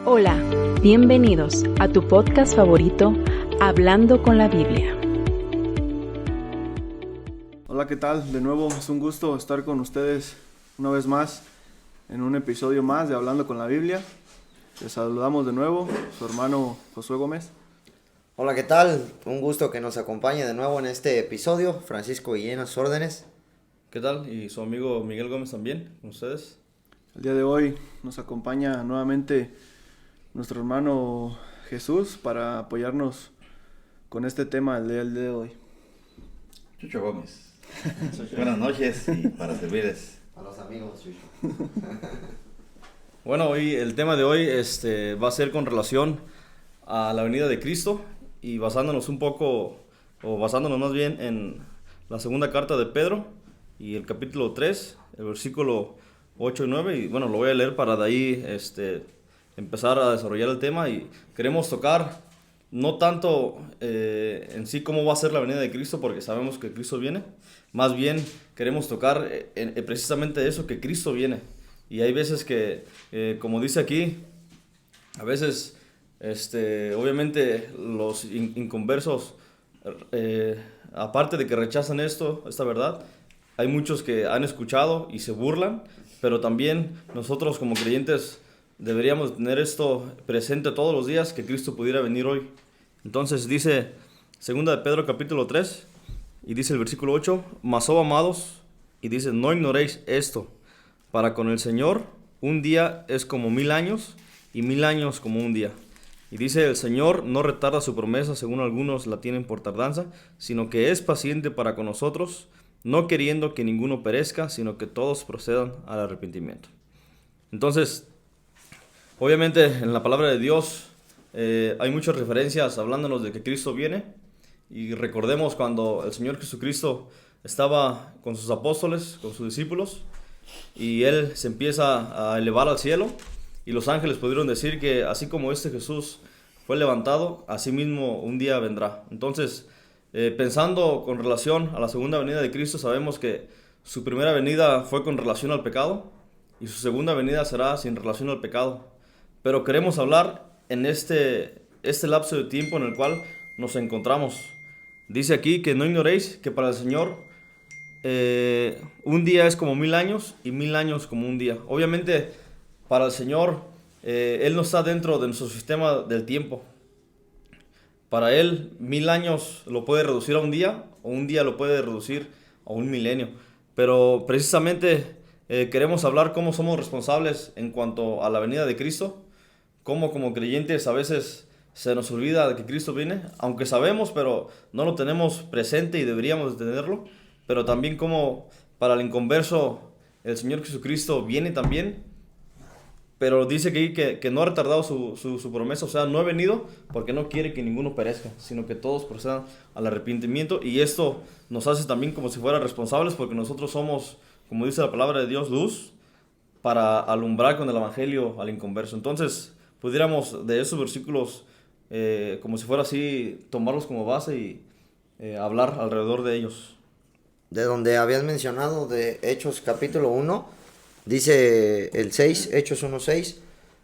Hola, bienvenidos a tu podcast favorito, Hablando con la Biblia. Hola, ¿qué tal? De nuevo es un gusto estar con ustedes una vez más en un episodio más de Hablando con la Biblia. Les saludamos de nuevo, su hermano Josué Gómez. Hola, ¿qué tal? Un gusto que nos acompañe de nuevo en este episodio. Francisco Guillén a sus órdenes. ¿Qué tal? Y su amigo Miguel Gómez también, con ustedes. El día de hoy nos acompaña nuevamente nuestro hermano Jesús para apoyarnos con este tema el día de hoy. Chucho Gómez. Buenas noches y para servirles. A los amigos, Chucho. Bueno, hoy el tema de hoy va a ser con relación a la venida de Cristo y basándonos un poco, o basándonos más bien en la segunda carta de Pedro y el capítulo 3, el versículo 8 y 9, y bueno, lo voy a leer para de ahí empezar a desarrollar el tema. Y queremos tocar no tanto en sí cómo va a ser la venida de Cristo, porque sabemos que Cristo viene, más bien queremos tocar precisamente eso, que Cristo viene. Y hay veces que, como dice aquí, a veces obviamente los inconversos, aparte de que rechazan esta verdad, hay muchos que han escuchado y se burlan, pero también nosotros como creyentes deberíamos tener esto presente todos los días, que Cristo pudiera venir hoy. Entonces dice 2 de Pedro capítulo 3 y dice el versículo 8: Mas, oh amados, y dice, no ignoréis esto, para con el Señor un día es como 1000 años y 1000 años como un día. Y dice, el Señor no retarda su promesa, según algunos la tienen por tardanza, sino que es paciente para con nosotros, no queriendo que ninguno perezca, sino que todos procedan al arrepentimiento. Entonces, obviamente en la palabra de Dios hay muchas referencias hablándonos de que Cristo viene. Y recordemos cuando el Señor Jesucristo estaba con sus apóstoles, con sus discípulos, y Él se empieza a elevar al cielo, y los ángeles pudieron decir que así como Jesús fue levantado, así mismo un día vendrá. Entonces, pensando con relación a la segunda venida de Cristo, sabemos que su primera venida fue con relación al pecado, y su segunda venida será sin relación al pecado. Pero queremos hablar en este lapso de tiempo en el cual nos encontramos. Dice aquí que no ignoréis que para el Señor un día es como 1000 años y 1000 años como un día. Obviamente para el Señor Él no está dentro de nuestro sistema del tiempo. Para Él 1000 años lo puede reducir a un día, o un día lo puede reducir a un milenio. Pero precisamente queremos hablar cómo somos responsables en cuanto a la venida de Cristo, cómo como creyentes a veces se nos olvida de que Cristo viene, aunque sabemos, pero no lo tenemos presente y deberíamos tenerlo. Pero también como para el inconverso el Señor Jesucristo viene también, pero dice que no ha retardado su promesa, o sea, no ha venido porque no quiere que ninguno perezca, sino que todos procedan al arrepentimiento. Y esto nos hace también como si fueran responsables, porque nosotros somos, como dice la palabra de Dios, luz para alumbrar con el evangelio al inconverso. Entonces pudiéramos de esos versículos, como si fuera así, tomarlos como base y hablar alrededor de ellos. De donde habías mencionado de Hechos capítulo 1, dice el 6, Hechos 1:6.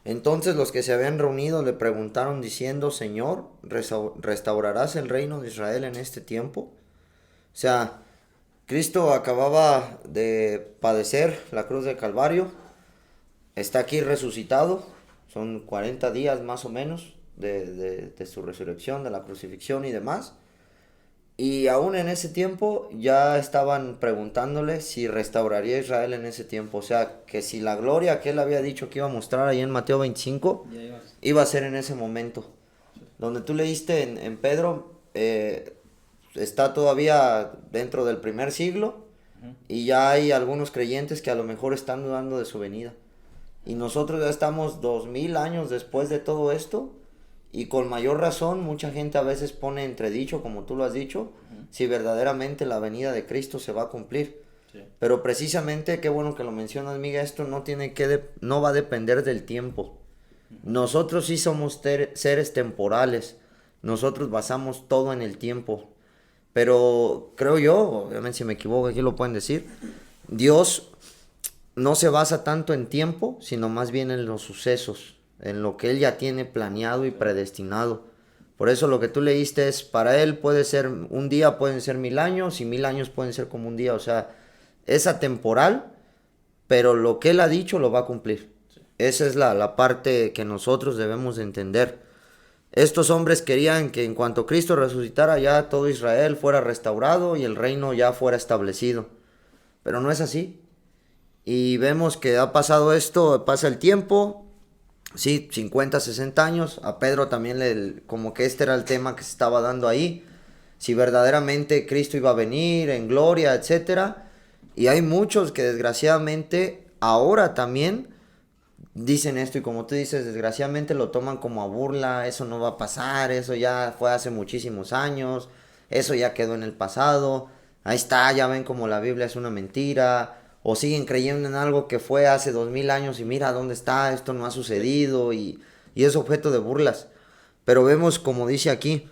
Entonces los que se habían reunido le preguntaron diciendo, Señor, ¿restaurarás el reino de Israel en este tiempo? O sea, Cristo acababa de padecer la cruz del Calvario, está aquí resucitado, son 40 días más o menos de su resurrección, de la crucifixión y demás. Y aún en ese tiempo ya estaban preguntándole si restauraría a Israel en ese tiempo. O sea, que si la gloria que él había dicho que iba a mostrar ahí en Mateo 25, iba a ser en ese momento. Donde tú leíste en Pedro, está todavía dentro del primer siglo, y ya hay algunos creyentes que a lo mejor están dudando de su venida. Y nosotros ya estamos 2000 años después de todo esto. Y con mayor razón, mucha gente a veces pone entredicho, como tú lo has dicho, si verdaderamente la venida de Cristo se va a cumplir. Sí. Pero precisamente, qué bueno que lo mencionas, Miguel, esto no va a depender del tiempo. Nosotros sí somos seres temporales, nosotros basamos todo en el tiempo. Pero creo yo, obviamente si me equivoco aquí lo pueden decir, Dios no se basa tanto en tiempo, sino más bien en los sucesos. en lo que Él ya tiene planeado y predestinado. Por eso lo que tú leíste es, para Él puede ser un día, pueden ser 1000 años, y 1000 años pueden ser como un día. O sea, es atemporal, pero lo que Él ha dicho lo va a cumplir. Sí. Esa es la parte que nosotros debemos de entender. Estos hombres querían que en cuanto Cristo resucitara, ya todo Israel fuera restaurado y el reino ya fuera establecido. Pero no es así. Y vemos que ha pasado esto, pasa el tiempo, sí, 50, 60 años. A Pedro también como que este era el tema que se estaba dando ahí. Si verdaderamente Cristo iba a venir en gloria, etcétera. Y hay muchos que desgraciadamente ahora también dicen esto, y como tú dices, desgraciadamente lo toman como a burla. Eso no va a pasar, eso ya fue hace muchísimos años, eso ya quedó en el pasado. Ahí está, ya ven como la Biblia es una mentira. O siguen creyendo en algo que fue hace 2000 años y mira dónde está, esto no ha sucedido, y es objeto de burlas. Pero vemos, como dice aquí,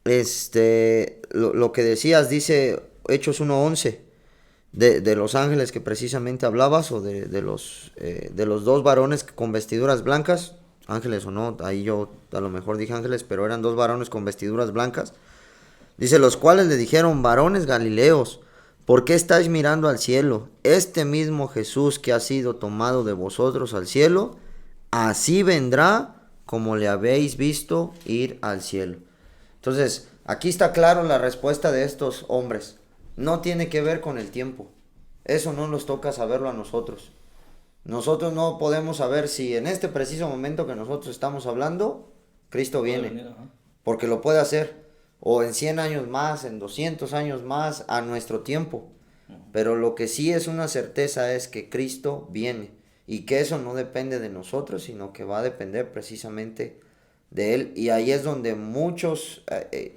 lo que decías, dice Hechos 1:11, de los ángeles que precisamente hablabas, o de los 2 varones con vestiduras blancas, ángeles o no, ahí yo a lo mejor dije ángeles, pero eran 2 varones con vestiduras blancas. Dice, los cuales le dijeron, varones Galileos, ¿por qué estáis mirando al cielo? Este mismo Jesús que ha sido tomado de vosotros al cielo, así vendrá como le habéis visto ir al cielo. Entonces, aquí está claro la respuesta de estos hombres. No tiene que ver con el tiempo. Eso no nos toca saberlo a nosotros. Nosotros no podemos saber si en este preciso momento que nosotros estamos hablando, Cristo viene. Porque lo puede hacer. O en 100 años más, en 200 años más, a nuestro tiempo. Pero lo que sí es una certeza es que Cristo viene. Y que eso no depende de nosotros, sino que va a depender precisamente de Él. Y ahí es donde muchos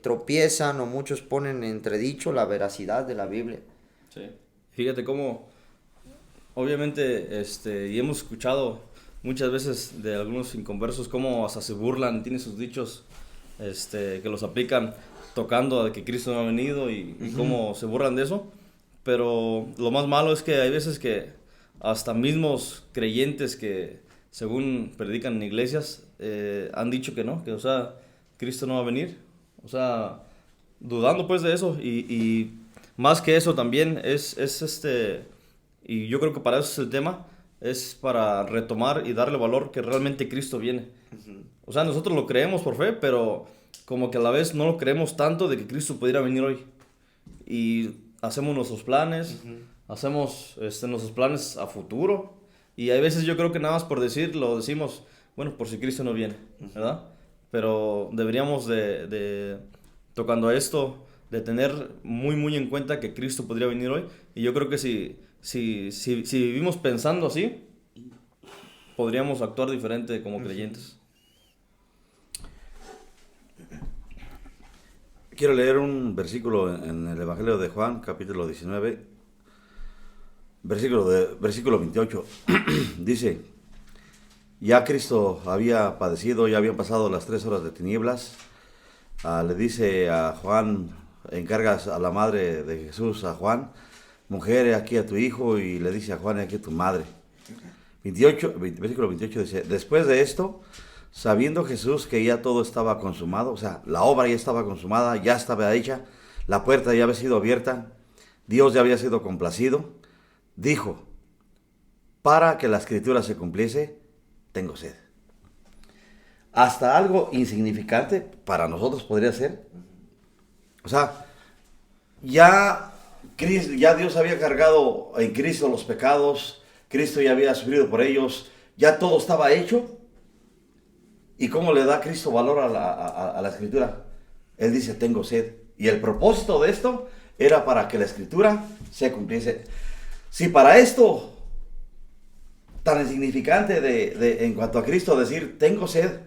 tropiezan, o muchos ponen en entredicho la veracidad de la Biblia. Sí. Fíjate cómo, obviamente, y hemos escuchado muchas veces de algunos inconversos cómo hasta se burlan, tienen sus dichos que los aplican tocando a que Cristo no ha venido, y cómo se burlan de eso. Pero lo más malo es que hay veces que hasta mismos creyentes que según predican en iglesias han dicho que no, que o sea, Cristo no va a venir. O sea, dudando pues de eso, y más que eso también es y yo creo que para eso es el tema, es para retomar y darle valor que realmente Cristo viene. O sea, nosotros lo creemos por fe, pero como que a la vez no lo creemos tanto de que Cristo pudiera venir hoy. Y hacemos nuestros planes, hacemos nuestros planes a futuro. Y hay veces yo creo que nada más por decirlo, decimos, bueno, por si Cristo no viene, ¿verdad? Pero deberíamos tocando a esto, de tener muy, muy en cuenta que Cristo podría venir hoy. Y yo creo que si vivimos pensando así, podríamos actuar diferente como creyentes. Quiero leer un versículo en el Evangelio de Juan, capítulo 19, versículo 28. Dice, ya Cristo había padecido, ya habían pasado las 3 horas de tinieblas. Le dice a Juan, encargas a la madre de Jesús, a Juan, mujer, aquí a tu hijo, y le dice a Juan, aquí a tu madre. Versículo 28 dice, después de esto, sabiendo Jesús que ya todo estaba consumado, o sea, la obra ya estaba consumada, ya estaba hecha, la puerta ya había sido abierta, Dios ya había sido complacido, dijo, para que la escritura se cumpliese, tengo sed. Hasta algo insignificante para nosotros podría ser. O sea, ya Dios había cargado en Cristo los pecados, Cristo ya había sufrido por ellos, ya todo estaba hecho. ¿Y cómo le da Cristo valor a la escritura? Él dice, tengo sed. Y el propósito de esto era para que la escritura se cumpliese. Si para esto tan insignificante en cuanto a Cristo decir, tengo sed,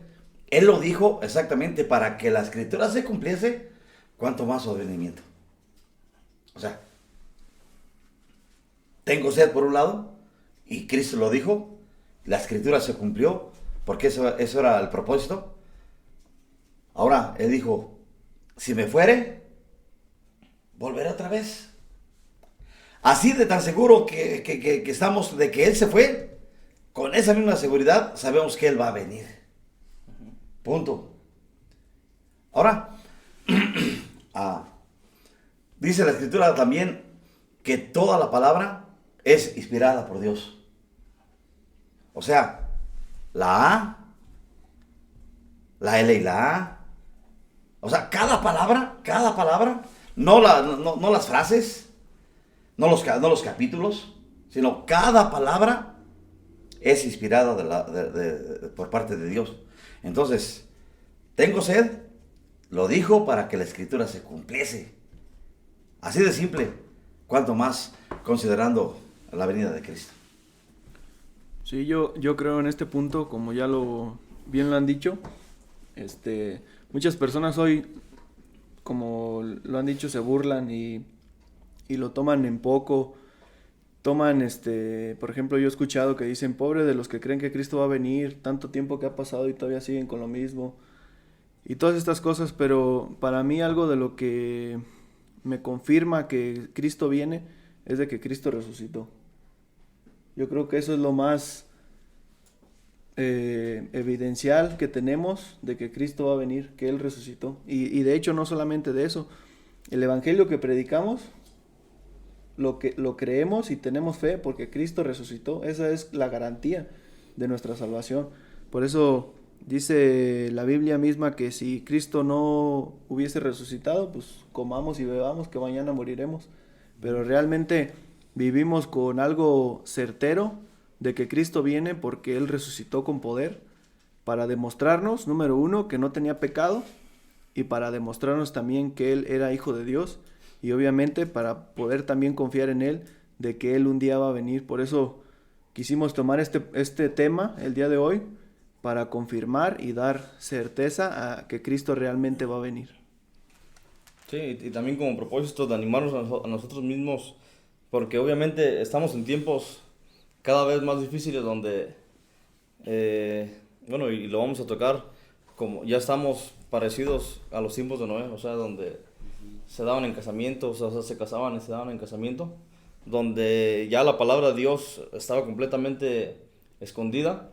Él lo dijo exactamente para que la escritura se cumpliese, ¿cuánto más su advenimiento? O sea, tengo sed por un lado, y Cristo lo dijo, la escritura se cumplió, porque eso era el propósito. Ahora, Él dijo, si me fuere, volveré otra vez. Así de tan seguro que estamos de que Él se fue, con esa misma seguridad sabemos que Él va a venir. Punto. Ahora, dice la Escritura también que toda la palabra es inspirada por Dios. O sea, la A, la L y la A. O sea, cada palabra, no las frases, no los capítulos, sino cada palabra es inspirada por parte de Dios. Entonces, tengo sed, lo dijo para que la Escritura se cumpliese. Así de simple, cuanto más considerando la venida de Cristo. Sí, yo creo en este punto, como ya bien lo han dicho, muchas personas hoy, como lo han dicho, se burlan y lo toman en poco. Toman, por ejemplo, yo he escuchado que dicen, pobre de los que creen que Cristo va a venir, tanto tiempo que ha pasado y todavía siguen con lo mismo. Y todas estas cosas, pero para mí algo de lo que me confirma que Cristo viene es de que Cristo resucitó. Yo creo que eso es lo más evidencial que tenemos de que Cristo va a venir, que Él resucitó. Y de hecho no solamente de eso, el evangelio que predicamos, lo creemos y tenemos fe porque Cristo resucitó. Esa es la garantía de nuestra salvación. Por eso dice la Biblia misma que si Cristo no hubiese resucitado, pues comamos y bebamos que mañana moriremos. Pero realmente vivimos con algo certero de que Cristo viene porque Él resucitó con poder para demostrarnos, número uno, que no tenía pecado, y para demostrarnos también que Él era hijo de Dios, y obviamente para poder también confiar en Él de que Él un día va a venir. Por eso quisimos tomar este tema el día de hoy para confirmar y dar certeza a que Cristo realmente va a venir. Sí, y también como propósito de animarnos a nosotros mismos, porque obviamente estamos en tiempos cada vez más difíciles donde, bueno, y lo vamos a tocar, como ya estamos parecidos a los tiempos de Noé, o sea, donde se daban en casamiento, o sea, se casaban y se daban en casamiento, donde ya la palabra de Dios estaba completamente escondida.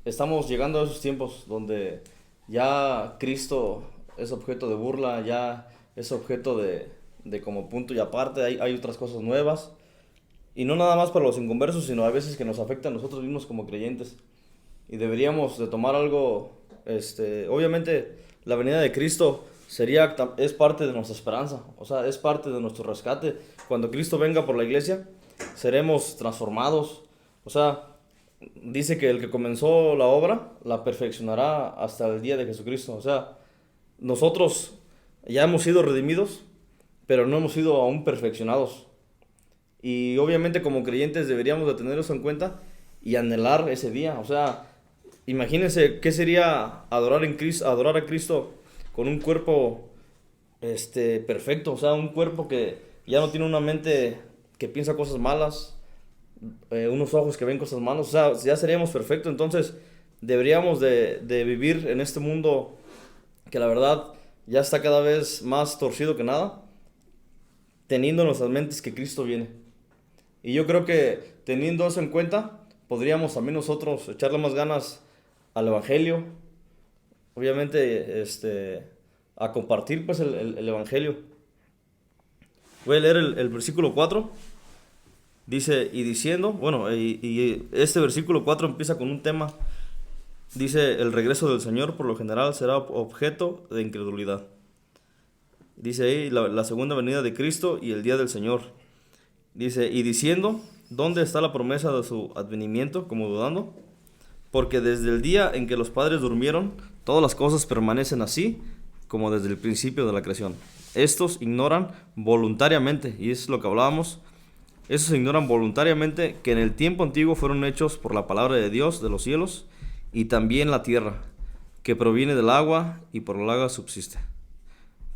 Estamos llegando a esos tiempos donde ya Cristo es objeto de burla, ya es objeto de como punto y aparte, hay otras cosas nuevas. Y no nada más para los inconversos, sino a veces que nos afecta a nosotros mismos como creyentes. Y deberíamos de tomar algo, obviamente la venida de Cristo es parte de nuestra esperanza, o sea, es parte de nuestro rescate. Cuando Cristo venga por la iglesia, seremos transformados. O sea, dice que el que comenzó la obra, la perfeccionará hasta el día de Jesucristo. O sea, nosotros ya hemos sido redimidos, pero no hemos sido aún perfeccionados. Y obviamente como creyentes deberíamos de tener eso en cuenta y anhelar ese día. O sea, imagínense qué sería adorar a Cristo con un cuerpo perfecto. O sea, un cuerpo que ya no tiene una mente que piensa cosas malas, unos ojos que ven cosas malas. O sea, ya seríamos perfectos. Entonces deberíamos de vivir en este mundo que la verdad ya está cada vez más torcido que nada, teniendo en nuestras mentes que Cristo viene. Y yo creo que teniendo eso en cuenta, podríamos también nosotros echarle más ganas al Evangelio, obviamente a compartir pues el Evangelio. Voy a leer el versículo 4, dice, y diciendo, bueno, y este versículo 4 empieza con un tema, dice, el regreso del Señor por lo general será objeto de incredulidad. Dice ahí la segunda venida de Cristo y el día del Señor. Dice, y diciendo, ¿dónde está la promesa de su advenimiento? Como dudando. Porque desde el día en que los padres durmieron, todas las cosas permanecen así, como desde el principio de la creación. Estos ignoran voluntariamente, y eso es lo que hablábamos, estos ignoran voluntariamente que en el tiempo antiguo fueron hechos por la palabra de Dios de los cielos, y también la tierra, que proviene del agua, y por el agua subsiste.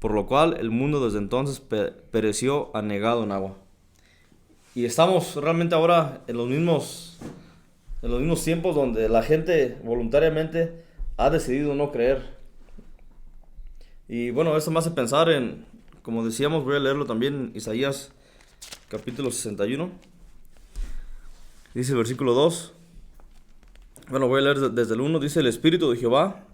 Por lo cual el mundo desde entonces pereció anegado en agua. Y estamos realmente ahora en los mismos tiempos donde la gente voluntariamente ha decidido no creer. Y bueno, esto me hace pensar en, como decíamos, voy a leerlo también, Isaías capítulo 61. Dice el versículo 2, Bueno, voy a leer desde el 1. Dice: el Espíritu de Jehová,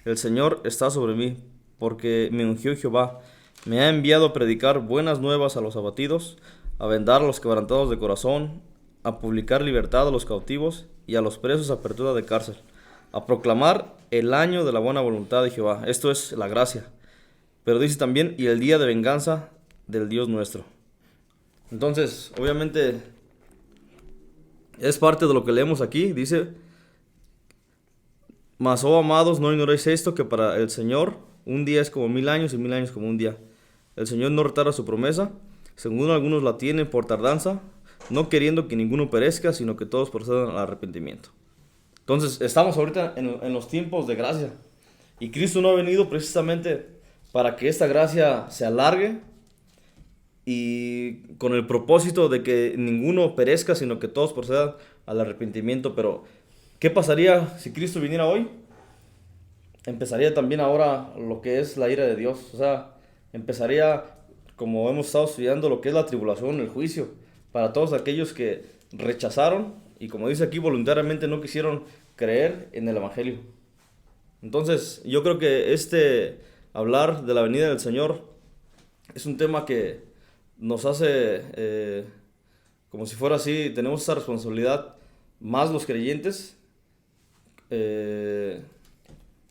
el Señor, está sobre mí, porque me ungió Jehová. Me ha enviado a predicar buenas nuevas a los abatidos, a vendar a los quebrantados de corazón, a publicar libertad a los cautivos y a los presos apertura de cárcel, a proclamar el año de la buena voluntad de Jehová. Esto es la gracia. Pero dice también: y el día de venganza del Dios nuestro. Entonces, obviamente, es parte de lo que leemos aquí. Dice: mas, oh amados, no ignoréis esto, que para el Señor un día es como 1000 años y 1000 años como un día. El Señor no retarda su promesa, según algunos la tienen por tardanza, no queriendo que ninguno perezca, sino que todos procedan al arrepentimiento. Entonces, estamos ahorita en los tiempos de gracia. Y Cristo no ha venido precisamente para que esta gracia se alargue y con el propósito de que ninguno perezca, sino que todos procedan al arrepentimiento. Pero, ¿qué pasaría si Cristo viniera hoy? Empezaría también ahora lo que es la ira de Dios. O sea, empezaría, como hemos estado estudiando, lo que es la tribulación, el juicio, para todos aquellos que rechazaron y, como dice aquí, voluntariamente no quisieron creer en el Evangelio. Entonces, yo creo que hablar de la venida del Señor es un tema que nos hace, como si fuera así, tenemos esa responsabilidad, más los creyentes,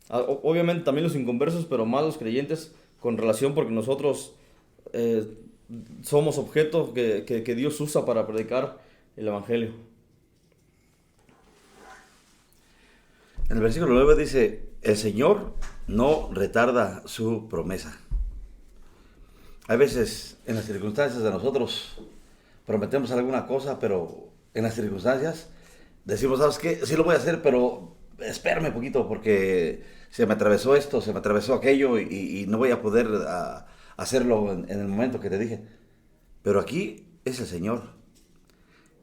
obviamente también los inconversos, pero más los creyentes con relación, porque nosotros somos objeto que Dios usa para predicar el Evangelio. En el versículo 9 dice: el Señor no retarda su promesa. Hay veces en las circunstancias de nosotros prometemos alguna cosa, pero en las circunstancias decimos: ¿sabes qué? Sí lo voy a hacer, pero espérame un poquito porque se me atravesó esto, se me atravesó aquello y no voy a poder hacerlo en el momento que te dije. Pero aquí es el Señor.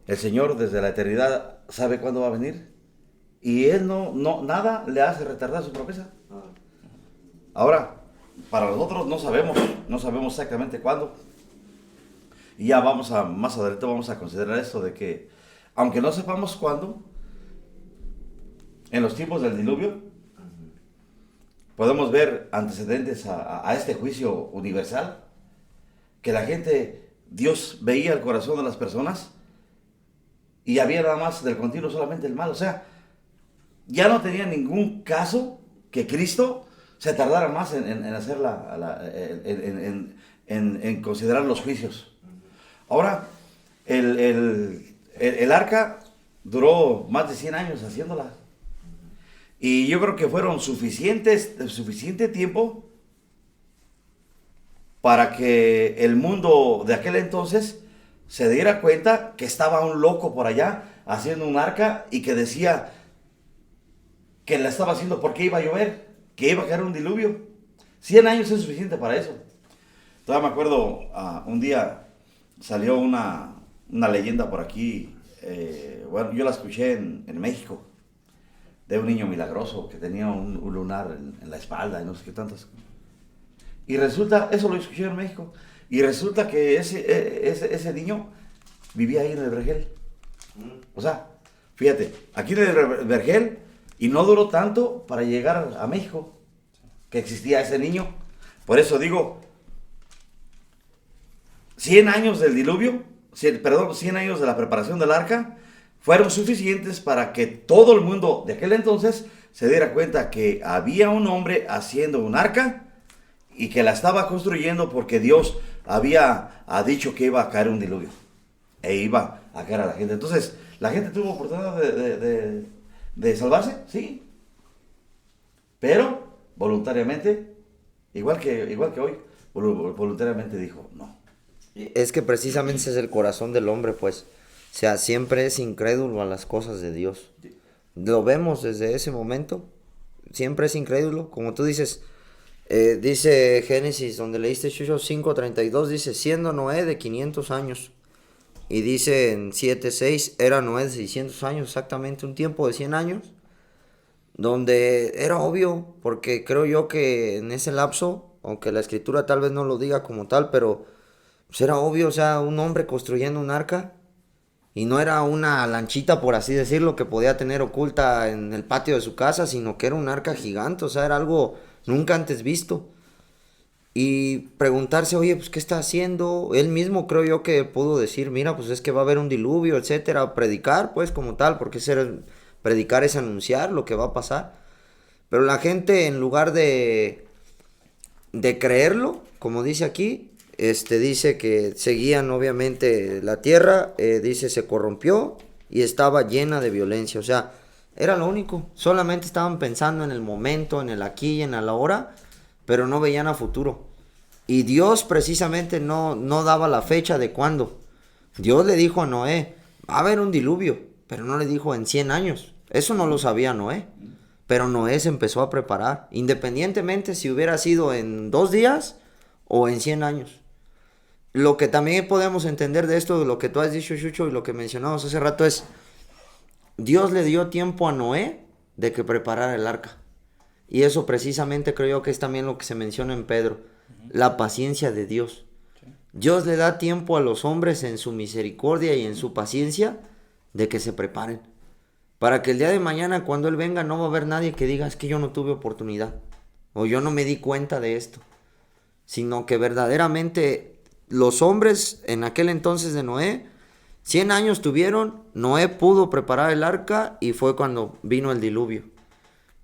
El Señor desde la eternidad sabe cuándo va a venir y Él nada le hace retardar su promesa. Ahora, para nosotros no sabemos exactamente cuándo. Y ya más adelante vamos a considerar esto de que, aunque no sepamos cuándo, en los tiempos del diluvio, podemos ver antecedentes a este juicio universal, que la gente, Dios veía el corazón de las personas y había nada más del continuo solamente el mal. O sea, ya no tenía ningún caso que Cristo se tardara más en hacer en considerar los juicios. Ahora, el arca duró más de 100 años haciéndola. Y yo creo que fueron suficiente tiempo para que el mundo de aquel entonces se diera cuenta que estaba un loco por allá haciendo un arca y que decía que la estaba haciendo porque iba a llover, que iba a caer un diluvio. 100 años es suficiente para eso. Todavía me acuerdo, un día salió una leyenda por aquí, bueno, yo la escuché en México, de un niño milagroso que tenía un lunar en la espalda y no sé qué tantas. Y resulta, eso lo escuché en México, y resulta que ese niño vivía ahí en el Vergel. O sea, fíjate, aquí en el Vergel, y no duró tanto para llegar a México, que existía ese niño. Por eso digo, 100 años del diluvio, 100 años de la preparación del arca, fueron suficientes para que todo el mundo de aquel entonces se diera cuenta que había un hombre haciendo un arca y que la estaba construyendo porque Dios había dicho que iba a caer un diluvio e iba a caer a la gente. Entonces, ¿la gente tuvo oportunidad de salvarse? Sí. Pero voluntariamente, igual que hoy, voluntariamente dijo no. Es que precisamente ese es el corazón del hombre, pues. O sea, siempre es incrédulo a las cosas de Dios. Lo vemos desde ese momento. Siempre es incrédulo. Como tú dices, dice Génesis, donde leíste Chucho 5:32, dice, siendo Noé de 500 años. Y dice en 7:6, era Noé de 600 años, exactamente un tiempo de 100 años. Donde era obvio, porque creo yo que en ese lapso, aunque la escritura tal vez no lo diga como tal, pero pues era obvio, o sea, un hombre construyendo un arca. Y no era una lanchita, por así decirlo, que podía tener oculta en el patio de su casa, sino que era un arca gigante, o sea, era algo nunca antes visto. Y preguntarse, oye, pues, ¿qué está haciendo? Él mismo creo yo que pudo decir, mira, pues es que va a haber un diluvio, etcétera. Predicar, pues, como tal, porque predicar es anunciar lo que va a pasar. Pero la gente, en lugar de creerlo, como dice aquí, dice que seguían obviamente la tierra, dice se corrompió y estaba llena de violencia. O sea, era lo único. Solamente estaban pensando en el momento, en el aquí y en el ahora, pero no veían a futuro. Y Dios precisamente no daba la fecha de cuándo. Dios le dijo a Noé, va a haber un diluvio, pero no le dijo en 100 años. Eso no lo sabía Noé. Pero Noé se empezó a preparar, independientemente si hubiera sido en 2 días o en 100 años. Lo que también podemos entender de esto, de lo que tú has dicho, Chucho, y lo que mencionamos hace rato es, Dios le dio tiempo a Noé de que preparara el arca. Y eso precisamente creo yo que es también lo que se menciona en Pedro, la paciencia de Dios. Dios le da tiempo a los hombres en su misericordia y en su paciencia de que se preparen. Para que el día de mañana cuando Él venga no va a haber nadie que diga es que yo no tuve oportunidad o yo no me di cuenta de esto. Sino que verdaderamente los hombres en aquel entonces de Noé, 100 años tuvieron, Noé pudo preparar el arca y fue cuando vino el diluvio.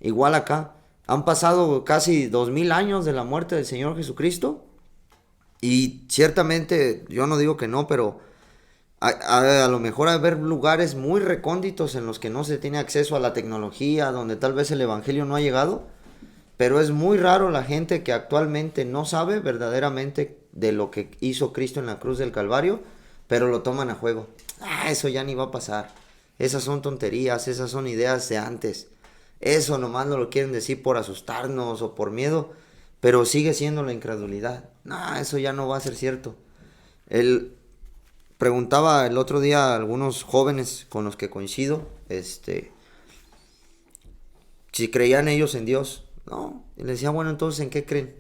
Igual acá, han pasado casi 2000 años de la muerte del Señor Jesucristo y ciertamente yo no digo que no, pero a lo mejor haber lugares muy recónditos en los que no se tiene acceso a la tecnología, donde tal vez el evangelio no ha llegado, pero es muy raro la gente que actualmente no sabe verdaderamente de lo que hizo Cristo en la cruz del Calvario, pero lo toman a juego. Eso ya ni va a pasar. Esas son tonterías, esas son ideas de antes. Eso nomás no lo quieren decir por asustarnos o por miedo, pero sigue siendo la incredulidad. Eso ya no va a ser cierto. Preguntaba el otro día a algunos jóvenes con los que coincido, si creían ellos en Dios. No, y les decía, bueno, entonces, ¿en qué creen?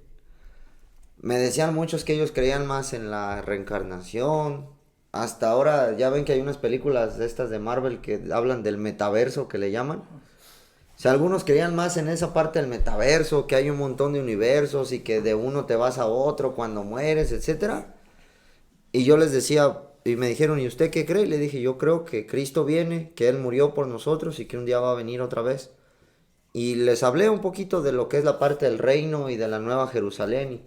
Me decían muchos que ellos creían más en la reencarnación. Hasta ahora ya ven que hay unas películas de estas de Marvel que hablan del metaverso, que le llaman. O sea, algunos creían más en esa parte del metaverso, que hay un montón de universos y que de uno te vas a otro cuando mueres, etcétera. Y yo les decía, y me dijeron, ¿y usted qué cree? Y le dije, yo creo que Cristo viene, que Él murió por nosotros y que un día va a venir otra vez. Y les hablé un poquito de lo que es la parte del reino y de la Nueva Jerusalén.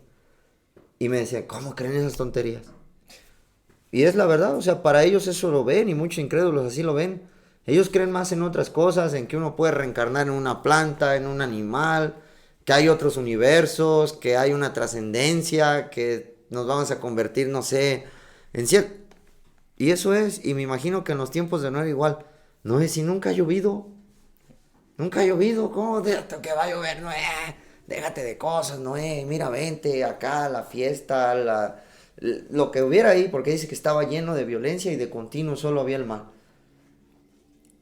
Y me decían, ¿cómo creen esas tonterías? Y es la verdad, o sea, para ellos eso lo ven y muchos incrédulos así lo ven. Ellos creen más en otras cosas, en que uno puede reencarnar en una planta, en un animal, que hay otros universos, que hay una trascendencia, que nos vamos a convertir, no sé, en cierto. Y eso es, y me imagino que en los tiempos de Noé igual. No es si nunca ha llovido. Nunca ha llovido, ¿cómo que va a llover, Noé? Déjate de cosas, Noé, mira, vente acá, la fiesta, lo que hubiera ahí, porque dice que estaba lleno de violencia y de continuo solo había el mal.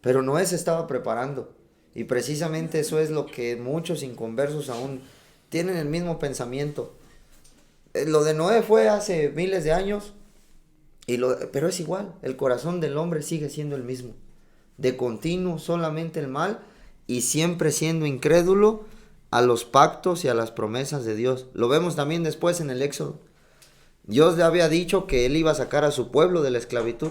Pero Noé se estaba preparando, y precisamente eso es lo que muchos inconversos aún tienen el mismo pensamiento. Lo de Noé fue hace miles de años, pero es igual, el corazón del hombre sigue siendo el mismo. De continuo solamente el mal y siempre siendo incrédulo a los pactos y a las promesas de Dios. Lo vemos también después en el Éxodo. Dios le había dicho que Él iba a sacar a su pueblo de la esclavitud,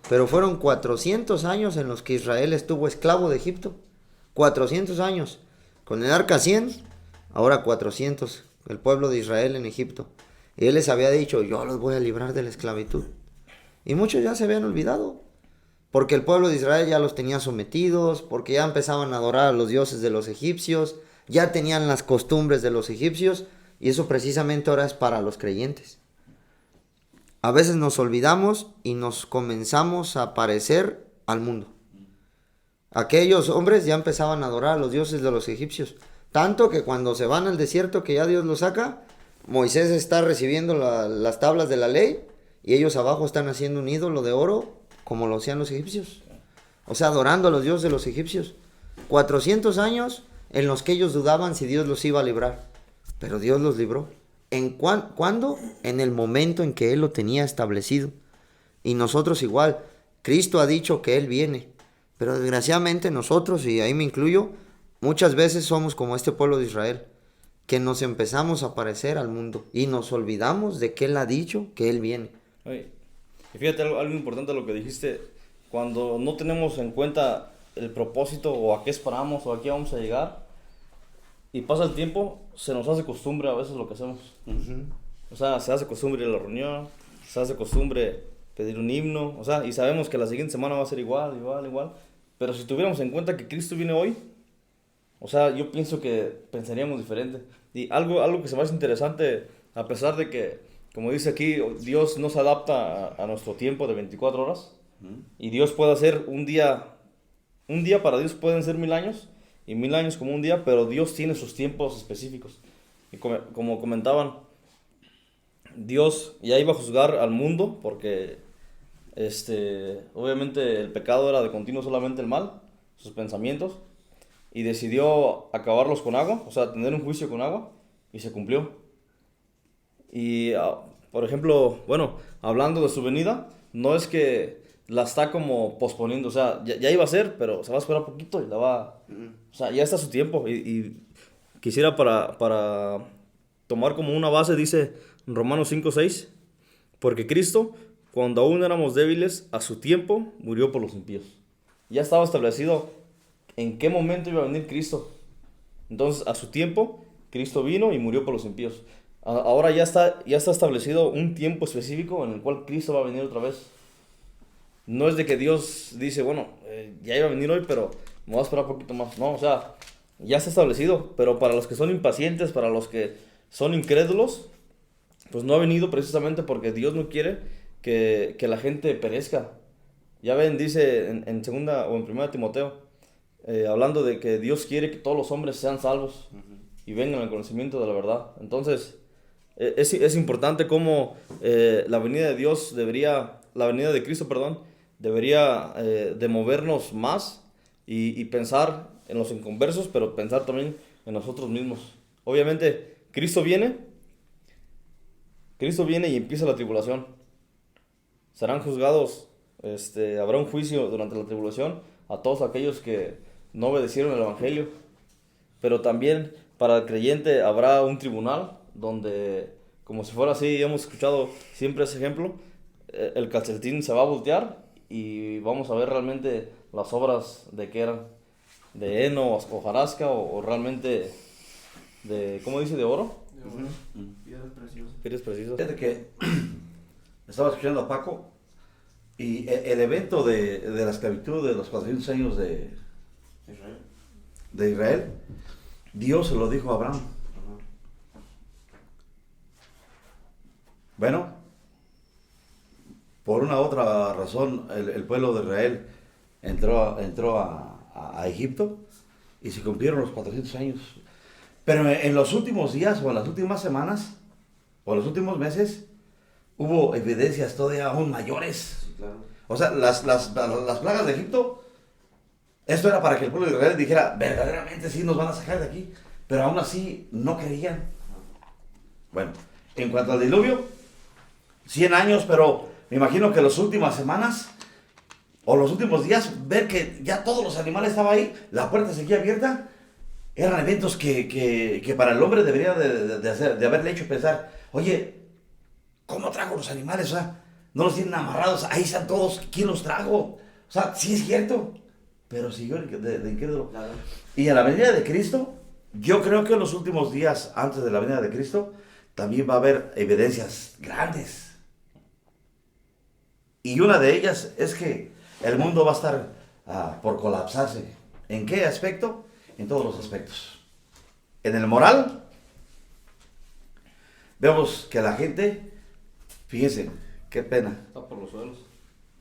pero fueron 400 años en los que Israel estuvo esclavo de Egipto. 400 años. Con el arca 100, ahora 400, el pueblo de Israel en Egipto. Y Él les había dicho, yo los voy a librar de la esclavitud. Y muchos ya se habían olvidado, porque el pueblo de Israel ya los tenía sometidos, porque ya empezaban a adorar a los dioses de los egipcios, ya tenían las costumbres de los egipcios, y eso precisamente ahora es para los creyentes. A veces nos olvidamos y nos comenzamos a parecer al mundo. Aquellos hombres ya empezaban a adorar a los dioses de los egipcios, tanto que cuando se van al desierto, que ya Dios los saca, Moisés está recibiendo las tablas de la ley, y ellos abajo están haciendo un ídolo de oro, como lo hacían los egipcios. O sea, adorando a los dioses de los egipcios. 400 años en los que ellos dudaban si Dios los iba a librar. Pero Dios los libró. ¿Cuándo? En el momento en que Él lo tenía establecido. Y nosotros igual. Cristo ha dicho que Él viene, pero desgraciadamente nosotros, y ahí me incluyo, muchas veces somos como este pueblo de Israel, que nos empezamos a parecer al mundo y nos olvidamos de que Él ha dicho que Él viene. Oye, y fíjate algo importante lo que dijiste, cuando no tenemos en cuenta el propósito o a qué esperamos o a qué vamos a llegar, y pasa el tiempo, se nos hace costumbre a veces lo que hacemos. O sea, se hace costumbre ir a la reunión, se hace costumbre pedir un himno, o sea, y sabemos que la siguiente semana va a ser igual. Pero si tuviéramos en cuenta que Cristo viene hoy, o sea, yo pienso que pensaríamos diferente. Y algo que se me hace interesante, a pesar de que, como dice aquí, Dios no se adapta a nuestro tiempo de 24 horas, y Dios puede hacer un día para Dios pueden ser 1000 años, y 1000 años como un día, pero Dios tiene sus tiempos específicos. Y como comentaban, Dios ya iba a juzgar al mundo porque obviamente el pecado era de continuo solamente el mal, sus pensamientos, y decidió acabarlos con agua, o sea, tener un juicio con agua, y se cumplió. Y por ejemplo, bueno, hablando de su venida, no es que la está como posponiendo, o sea, ya iba a ser, pero se va a esperar poquito y la va, o sea, ya está su tiempo. Y quisiera para tomar como una base, dice Romanos 5:6, porque Cristo, cuando aún éramos débiles, a su tiempo murió por los impíos. Ya estaba establecido en qué momento iba a venir Cristo. Entonces, a su tiempo, Cristo vino y murió por los impíos. Ahora ya está establecido un tiempo específico en el cual Cristo va a venir otra vez. No es de que Dios dice, bueno, ya iba a venir hoy, pero me voy a esperar un poquito más. No, o sea, ya está establecido. Pero para los que son impacientes, para los que son incrédulos, pues no ha venido precisamente porque Dios no quiere que la gente perezca. Ya ven, dice en segunda o en primera Timoteo, hablando de que Dios quiere que todos los hombres sean salvos y vengan al conocimiento de la verdad. Entonces, es importante cómo la venida de Cristo, debería de movernos más y pensar en los inconversos, pero pensar también en nosotros mismos. Obviamente, Cristo viene y empieza la tribulación. Serán juzgados, habrá un juicio durante la tribulación a todos aquellos que no obedecieron el Evangelio. Pero también para el creyente habrá un tribunal donde, como si fuera así, hemos escuchado siempre ese ejemplo, el calcetín se va a voltear y vamos a ver realmente las obras de qué eran, de heno, hojarasca o realmente de, ¿cómo dice? ¿De oro? De oro. Piedras preciosas. Piedras preciosas. Fíjate que estaba escuchando a Paco y el evento de la esclavitud de los 400 años de Israel, Dios se lo dijo a Abraham. Bueno, por una u otra razón, el pueblo de Israel entró a Egipto y se cumplieron los 400 años. Pero en los últimos días o en las últimas semanas o en los últimos meses hubo evidencias todavía aún mayores. Sí, claro. O sea, las plagas de Egipto, esto era para que el pueblo de Israel dijera, verdaderamente sí nos van a sacar de aquí, pero aún así no creían. Bueno, en cuanto al diluvio, 100 años, pero me imagino que las últimas semanas o los últimos días, ver que ya todos los animales estaban ahí, la puerta seguía abierta, eran eventos que para el hombre debería de haberle hecho pensar, oye, ¿cómo trajo los animales? O sea, no los tienen amarrados, ahí están todos, ¿quién los trajo? O sea, sí es cierto, pero siguió de incrédulo. Claro. Y a la venida de Cristo, yo creo que en los últimos días antes de la venida de Cristo, también va a haber evidencias grandes. Y una de ellas es que el mundo va a estar por colapsarse. ¿En qué aspecto? En todos los aspectos. En el moral, vemos que la gente, fíjense, qué pena. Está por los suelos.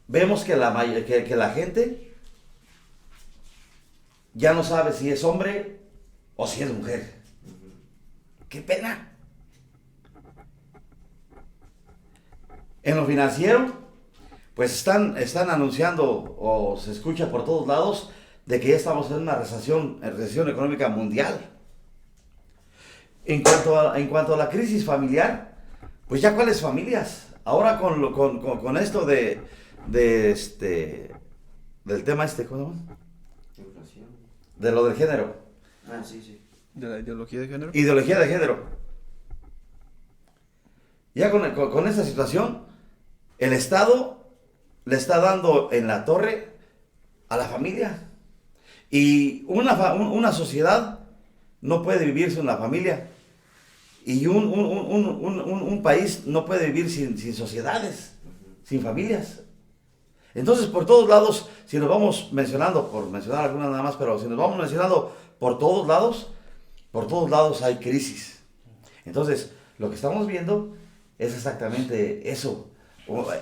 Vemos que la gente ya no sabe si es hombre o si es mujer. ¡Qué pena! En lo financiero, pues están anunciando o se escucha por todos lados de que ya estamos en una recesión económica mundial. En cuanto a la crisis familiar, pues ya cuáles familias. Ahora con esto de del tema ¿cómo se llama? De lo del género. Ah, sí, sí. ¿De la ideología de género? Ideología de género. Ya con esta situación, el Estado le está dando en la torre a la familia. Y una sociedad no puede vivir sin la familia. Y un país no puede vivir sin sociedades, sin familias. Entonces, por todos lados, si nos vamos mencionando, por mencionar algunas nada más, pero si nos vamos mencionando por todos lados hay crisis. Entonces, lo que estamos viendo es exactamente eso,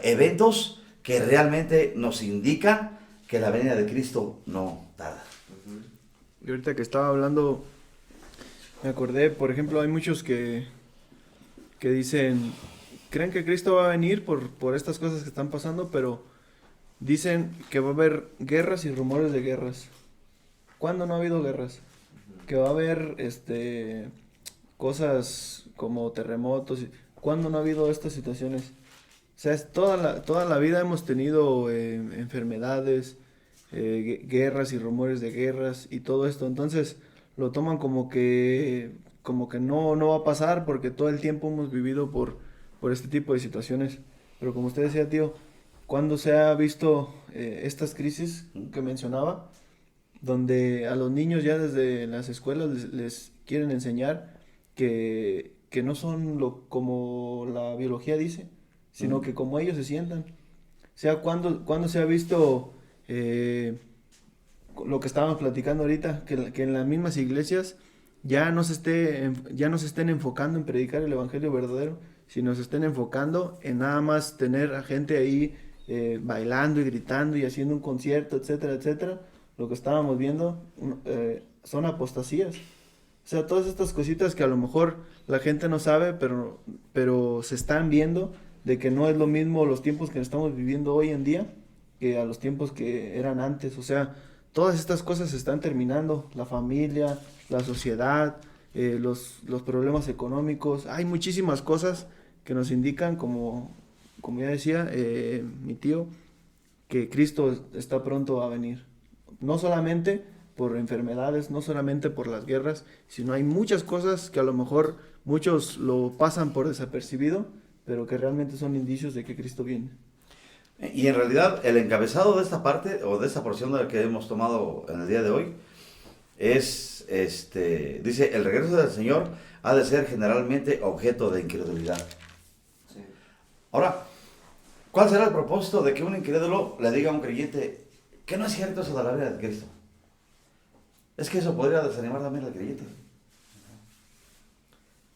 eventos que realmente nos indican que la venida de Cristo no tarda. Y ahorita que estaba hablando, me acordé, por ejemplo, hay muchos que dicen, creen que Cristo va a venir por estas cosas que están pasando, pero dicen que va a haber guerras y rumores de guerras. ¿Cuándo no ha habido guerras? Que va a haber cosas como terremotos. ¿Cuándo no ha habido estas situaciones? O sea, toda la vida hemos tenido enfermedades, guerras y rumores de guerras y todo esto. Entonces lo toman como que no va a pasar porque todo el tiempo hemos vivido por este tipo de situaciones. Pero como usted decía, tío, ¿cuándo se ha visto estas crisis que mencionaba? Donde a los niños ya desde las escuelas les quieren enseñar que no son como la biología dice, sino que como ellos se sientan. O sea, ¿cuándo se ha visto lo que estábamos platicando ahorita, que en las mismas iglesias ya no se estén enfocando en predicar el evangelio verdadero, sino se estén enfocando en nada más tener a gente ahí bailando y gritando y haciendo un concierto, etcétera, etcétera? Lo que estábamos viendo son apostasías. O sea, todas estas cositas que a lo mejor la gente no sabe, pero se están viendo, de que no es lo mismo los tiempos que estamos viviendo hoy en día que a los tiempos que eran antes. O sea, todas estas cosas se están terminando, la familia, la sociedad, los problemas económicos. Hay muchísimas cosas que nos indican, como ya decía mi tío, que Cristo está pronto a venir. No solamente por enfermedades, no solamente por las guerras, sino hay muchas cosas que a lo mejor muchos lo pasan por desapercibido, pero que realmente son indicios de que Cristo viene. Y en realidad el encabezado de esta parte o de esta porción de la que hemos tomado en el día de hoy es, dice, el regreso del Señor ha de ser generalmente objeto de incredulidad. Sí. Ahora, ¿cuál será el propósito de que un incrédulo le diga a un creyente que no es cierto eso de la vida de Cristo? Es que eso podría desanimar también al creyente.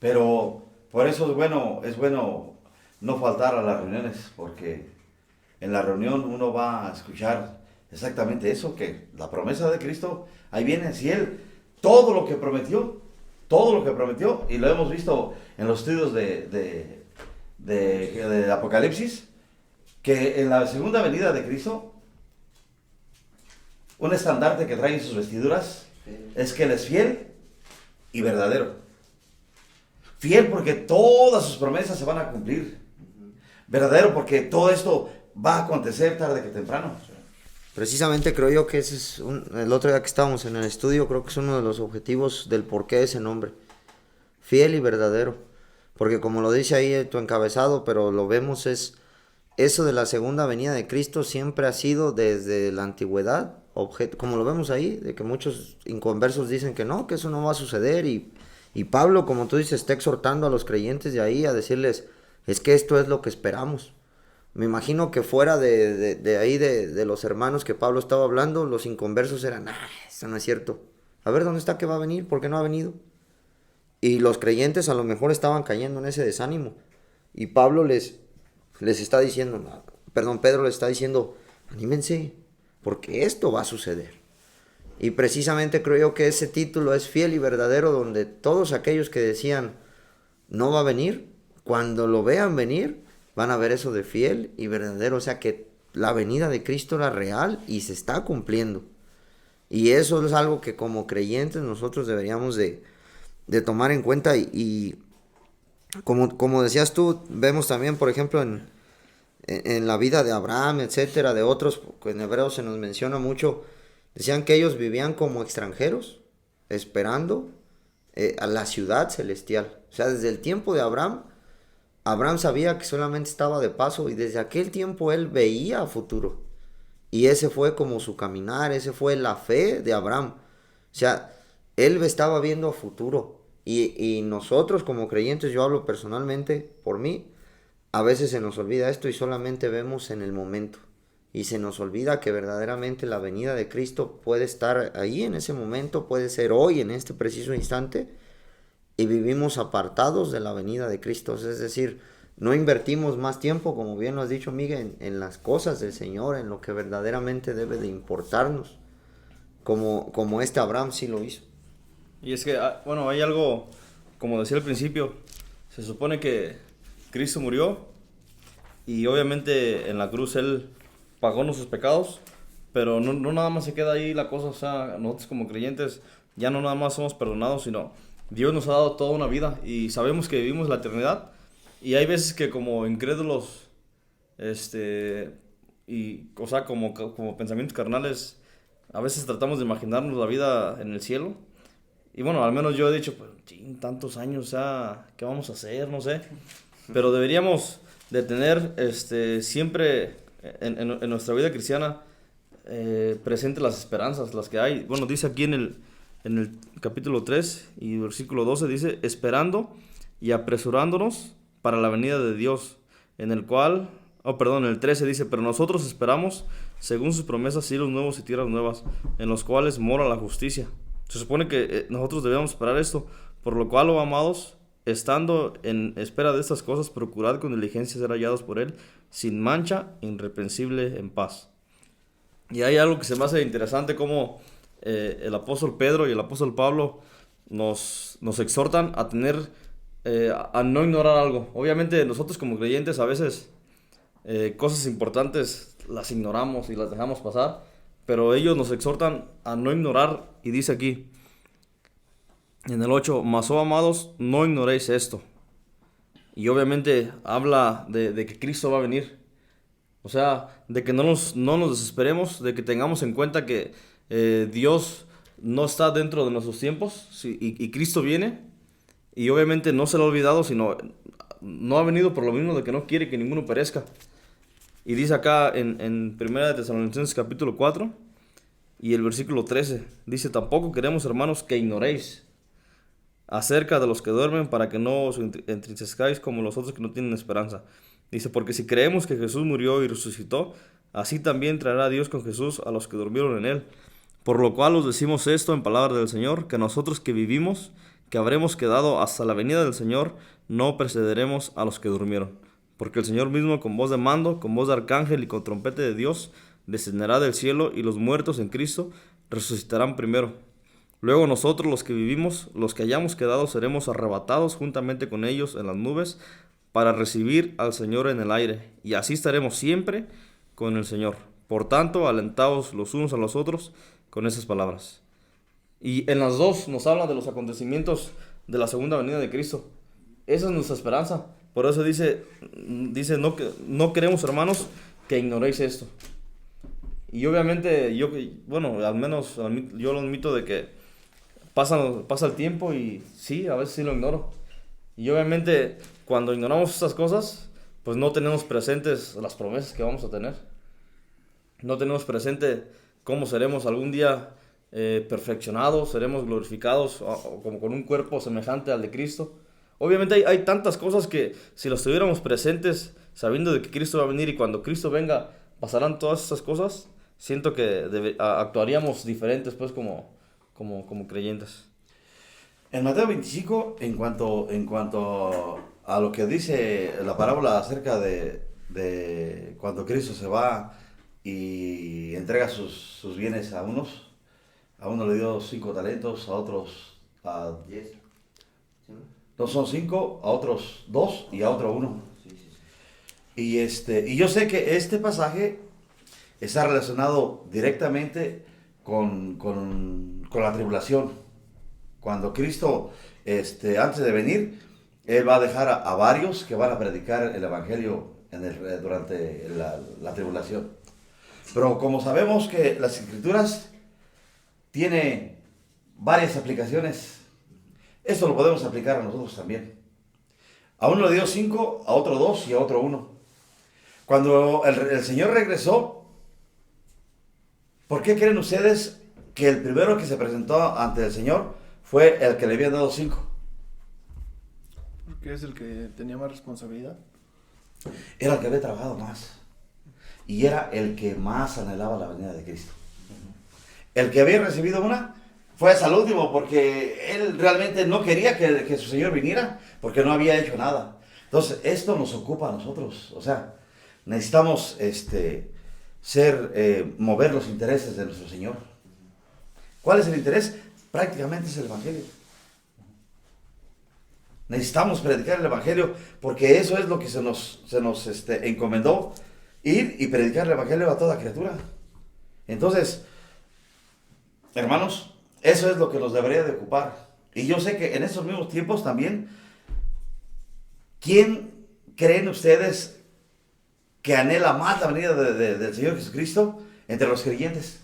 Pero por eso es bueno no faltar a las reuniones, porque en la reunión uno va a escuchar exactamente eso, que la promesa de Cristo, ahí viene, si Él, todo lo que prometió, y lo hemos visto en los estudios de Apocalipsis, que en la segunda venida de Cristo, un estandarte que trae en sus vestiduras es que Él es fiel y verdadero. Fiel porque todas sus promesas se van a cumplir. Verdadero porque todo esto va a acontecer tarde que temprano. Precisamente creo yo que ese es el otro día que estábamos en el estudio, creo que es uno de los objetivos del porqué de ese nombre. Fiel y verdadero. Porque como lo dice ahí tu encabezado, pero lo vemos, es eso de la segunda venida de Cristo siempre ha sido desde la antigüedad, como lo vemos ahí, de que muchos inconversos dicen que no, que eso no va a suceder, y Pablo, como tú dices, está exhortando a los creyentes de ahí a decirles, es que esto es lo que esperamos. Me imagino que fuera de ahí, de los hermanos que Pablo estaba hablando, los inconversos eran, eso no es cierto. A ver, ¿dónde está que va a venir? ¿Por qué no ha venido? Y los creyentes a lo mejor estaban cayendo en ese desánimo. Y Pablo les está diciendo, Pedro les está diciendo, anímense, porque esto va a suceder. Y precisamente creo yo que ese título es fiel y verdadero, donde todos aquellos que decían, no va a venir, cuando lo vean venir, van a ver eso de fiel y verdadero. O sea que la venida de Cristo era real y se está cumpliendo. Y eso es algo que como creyentes nosotros deberíamos de tomar en cuenta. Y como decías tú, vemos también, por ejemplo, en la vida de Abraham, etcétera, de otros, en Hebreos se nos menciona mucho, decían que ellos vivían como extranjeros, esperando a la ciudad celestial. O sea, desde el tiempo de Abraham, Abraham sabía que solamente estaba de paso y desde aquel tiempo él veía a futuro. Y ese fue como su caminar, ese fue la fe de Abraham. O sea, él estaba viendo a futuro. Y nosotros como creyentes, yo hablo personalmente por mí, a veces se nos olvida esto y solamente vemos en el momento. Y se nos olvida que verdaderamente la venida de Cristo puede estar ahí en ese momento, puede ser hoy, en este preciso instante, y vivimos apartados de la venida de Cristo. Es decir, no invertimos más tiempo, como bien lo has dicho, Miguel, en las cosas del Señor, en lo que verdaderamente debe de importarnos, como este Abraham sí lo hizo. Y es que, bueno, hay algo, como decía al principio, se supone que Cristo murió y obviamente en la cruz Él pagó nuestros pecados, pero no nada más se queda ahí la cosa. O sea, nosotros como creyentes ya no nada más somos perdonados, sino Dios nos ha dado toda una vida y sabemos que vivimos la eternidad. Y hay veces que como incrédulos, o sea, como pensamientos carnales, a veces tratamos de imaginarnos la vida en el cielo. Y bueno, al menos yo he dicho, pues, tantos años, o sea, ¿qué vamos a hacer? No sé. Pero deberíamos de tener siempre en nuestra vida cristiana presente las esperanzas, las que hay. Bueno, dice aquí en el capítulo 3 y versículo 12, dice, esperando y apresurándonos para la venida de Dios, en el cual, en el 13 dice, pero nosotros esperamos, según sus promesas, cielos nuevos y tierras nuevas, en los cuales mora la justicia. Se supone que nosotros debemos esperar esto, por lo cual, oh amados, estando en espera de estas cosas, procurad con diligencia ser hallados por Él, sin mancha, irreprensible, en paz. Y hay algo que se me hace interesante, como el apóstol Pedro y el apóstol Pablo nos exhortan a tener, a no ignorar algo. Obviamente nosotros como creyentes a veces cosas importantes las ignoramos y las dejamos pasar, pero ellos nos exhortan a no ignorar, y dice aquí, en el 8, mas oh amados, no ignoréis esto. Y obviamente habla de que Cristo va a venir. O sea, de que no nos desesperemos, de que tengamos en cuenta que Dios no está dentro de nuestros tiempos, sí, y Cristo viene. Y obviamente no se lo ha olvidado, sino no ha venido por lo mismo de que no quiere que ninguno perezca. Y dice acá en 1 Tesalonicenses capítulo 4 y el versículo 13, dice, tampoco queremos, hermanos, que ignoréis acerca de los que duermen, para que no os entristezcáis como los otros que no tienen esperanza. Dice, porque si creemos que Jesús murió y resucitó, así también traerá Dios con Jesús a los que durmieron en Él. Por lo cual os decimos esto en palabra del Señor, que nosotros que vivimos, que habremos quedado hasta la venida del Señor, no precederemos a los que durmieron. Porque el Señor mismo, con voz de mando, con voz de arcángel y con trompete de Dios, descenderá del cielo, y los muertos en Cristo resucitarán primero. Luego nosotros, los que vivimos, los que hayamos quedado, seremos arrebatados juntamente con ellos en las nubes para recibir al Señor en el aire, y así estaremos siempre con el Señor. Por tanto, alentaos los unos a los otros con esas palabras. Y en las dos nos habla de los acontecimientos de la segunda venida de Cristo. Esa es nuestra esperanza. Por eso dice no queremos, hermanos, que ignoréis esto. Y obviamente al menos yo lo admito de que pasa el tiempo y sí, a veces sí lo ignoro. Y obviamente cuando ignoramos estas cosas, pues no tenemos presentes las promesas que vamos a tener. No tenemos presente cómo seremos algún día perfeccionados, seremos glorificados como con un cuerpo semejante al de Cristo. Obviamente hay tantas cosas que si las tuviéramos presentes, sabiendo de que Cristo va a venir y cuando Cristo venga pasarán todas estas cosas, siento que actuaríamos diferentes pues como creyentes. En Mateo 25, en cuanto a lo que dice la parábola acerca de cuando Cristo se va y entrega sus bienes a unos, a uno le dio 5 talentos, a otros 10. No son 5, a otros 2 y a otro 1. Y yo sé que este pasaje está relacionado directamente con la tribulación. Cuando Cristo, antes de venir, Él va a dejar a varios que van a predicar el Evangelio durante la tribulación. Pero como sabemos que las Escrituras tiene varias aplicaciones, esto lo podemos aplicar a nosotros también. A uno le dio 5, a otro 2 y a otro 1. Cuando el Señor regresó, ¿por qué creen ustedes que el primero que se presentó ante el Señor fue el que le habían dado 5? Porque es el que tenía más responsabilidad. Era el que había trabajado más. Y era el que más anhelaba la venida de Cristo. El que había recibido una fue hasta el último, porque él realmente no quería que su Señor viniera, porque no había hecho nada. Entonces, esto nos ocupa a nosotros. O sea, necesitamos mover los intereses de nuestro Señor. ¿Cuál es el interés? Prácticamente es el Evangelio. Necesitamos predicar el Evangelio, porque eso es lo que se nos encomendó, ir y predicar el Evangelio a toda criatura. Entonces, hermanos, eso es lo que nos debería de ocupar. Y yo sé que en estos mismos tiempos también, ¿quién creen ustedes que anhela más la venida del Señor Jesucristo entre los creyentes?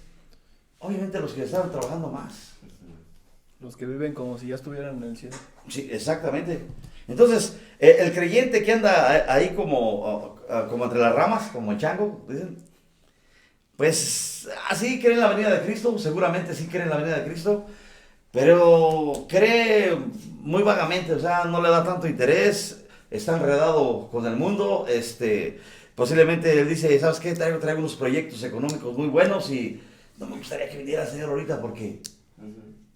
Obviamente los que están trabajando más. Los que viven como si ya estuvieran en el cielo. Sí, exactamente. Entonces, el creyente que anda ahí como entre las ramas, como el chango, dicen, pues así cree en la venida de Cristo, seguramente sí cree en la venida de Cristo, pero cree muy vagamente, o sea, no le da tanto interés, está enredado con el mundo, posiblemente él dice, ¿sabes qué? Traigo unos proyectos económicos muy buenos y no me gustaría que viniera el Señor ahorita porque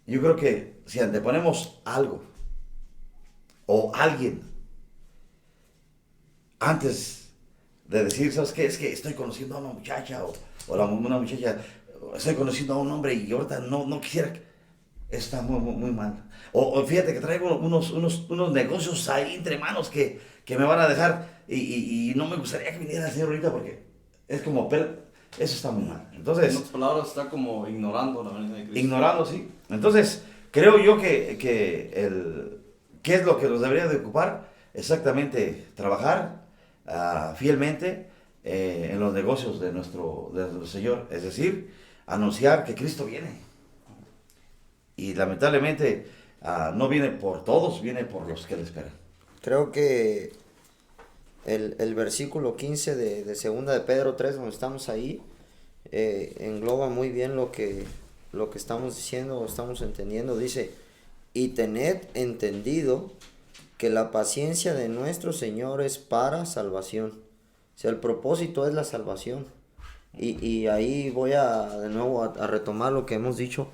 yo creo que si anteponemos algo o alguien antes de decir, ¿sabes qué? Es que estoy conociendo a una muchacha una muchacha, estoy conociendo a un hombre y ahorita no quisiera, está muy mal. O fíjate que traigo unos negocios ahí entre manos que me van a dejar y no me gustaría que viniera el Señor ahorita porque es como, pero eso está muy mal. Entonces, en otras palabras, está como ignorando la venida de Cristo. Ignorando, sí. Entonces, creo yo que ¿qué es lo que nos debería de ocupar? Exactamente, trabajar fielmente en los negocios de nuestro Señor. Es decir, anunciar que Cristo viene. Y lamentablemente no viene por todos, viene por los que le esperan. Creo que el versículo 15 de 2 de Pedro 3, donde estamos ahí, engloba muy bien lo que estamos diciendo o estamos entendiendo. Dice, y tened entendido que la paciencia de nuestro Señor es para salvación. O sea, el propósito es la salvación. Y ahí voy de nuevo a retomar lo que hemos dicho,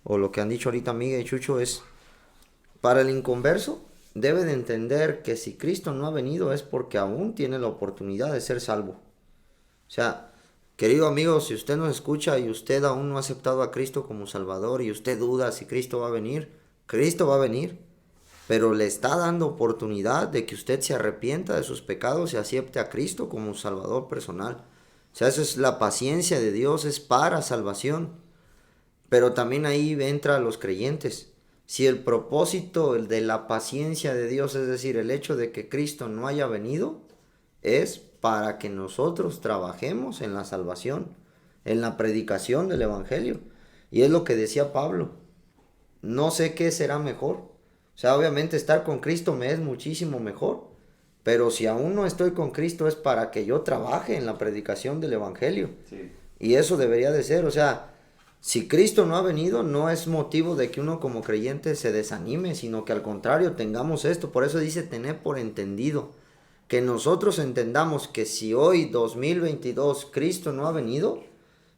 o lo que han dicho ahorita Miguel y Chucho, es, para el inconverso, debe de entender que si Cristo no ha venido es porque aún tiene la oportunidad de ser salvo. O sea, querido amigo, si usted nos escucha y usted aún no ha aceptado a Cristo como Salvador y usted duda si Cristo va a venir, Cristo va a venir, pero le está dando oportunidad de que usted se arrepienta de sus pecados y acepte a Cristo como Salvador personal. O sea, eso es la paciencia de Dios, es para salvación. Pero también ahí entran los creyentes. Si el propósito de la paciencia de Dios, es decir, el hecho de que Cristo no haya venido, es para que nosotros trabajemos en la salvación, en la predicación del Evangelio. Y es lo que decía Pablo. No sé qué será mejor. O sea, obviamente estar con Cristo me es muchísimo mejor. Pero si aún no estoy con Cristo es para que yo trabaje en la predicación del Evangelio. Sí. Y eso debería de ser. O sea, si Cristo no ha venido, no es motivo de que uno como creyente se desanime, sino que al contrario tengamos esto. Por eso dice tener por entendido. Que nosotros entendamos que si hoy 2022 Cristo no ha venido,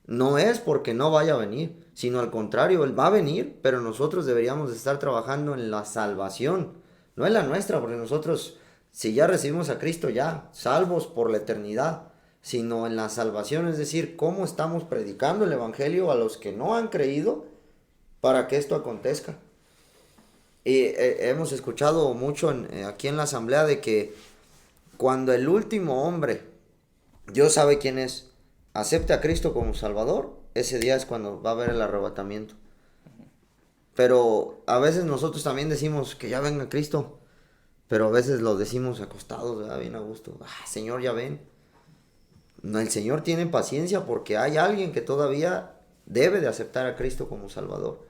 no es porque no vaya a venir, sino al contrario, Él va a venir, pero nosotros deberíamos estar trabajando en la salvación, no en la nuestra, porque nosotros, si ya recibimos a Cristo ya, salvos por la eternidad, sino en la salvación, es decir, cómo estamos predicando el Evangelio a los que no han creído para que esto acontezca. Y hemos escuchado mucho aquí en la asamblea de que cuando el último hombre, Dios sabe quién es, acepte a Cristo como Salvador, ese día es cuando va a haber el arrebatamiento. Pero a veces nosotros también decimos que ya venga Cristo, pero a veces lo decimos acostados, ¿verdad? Bien a gusto. Señor, ya ven. No, el Señor tiene paciencia porque hay alguien que todavía debe de aceptar a Cristo como Salvador.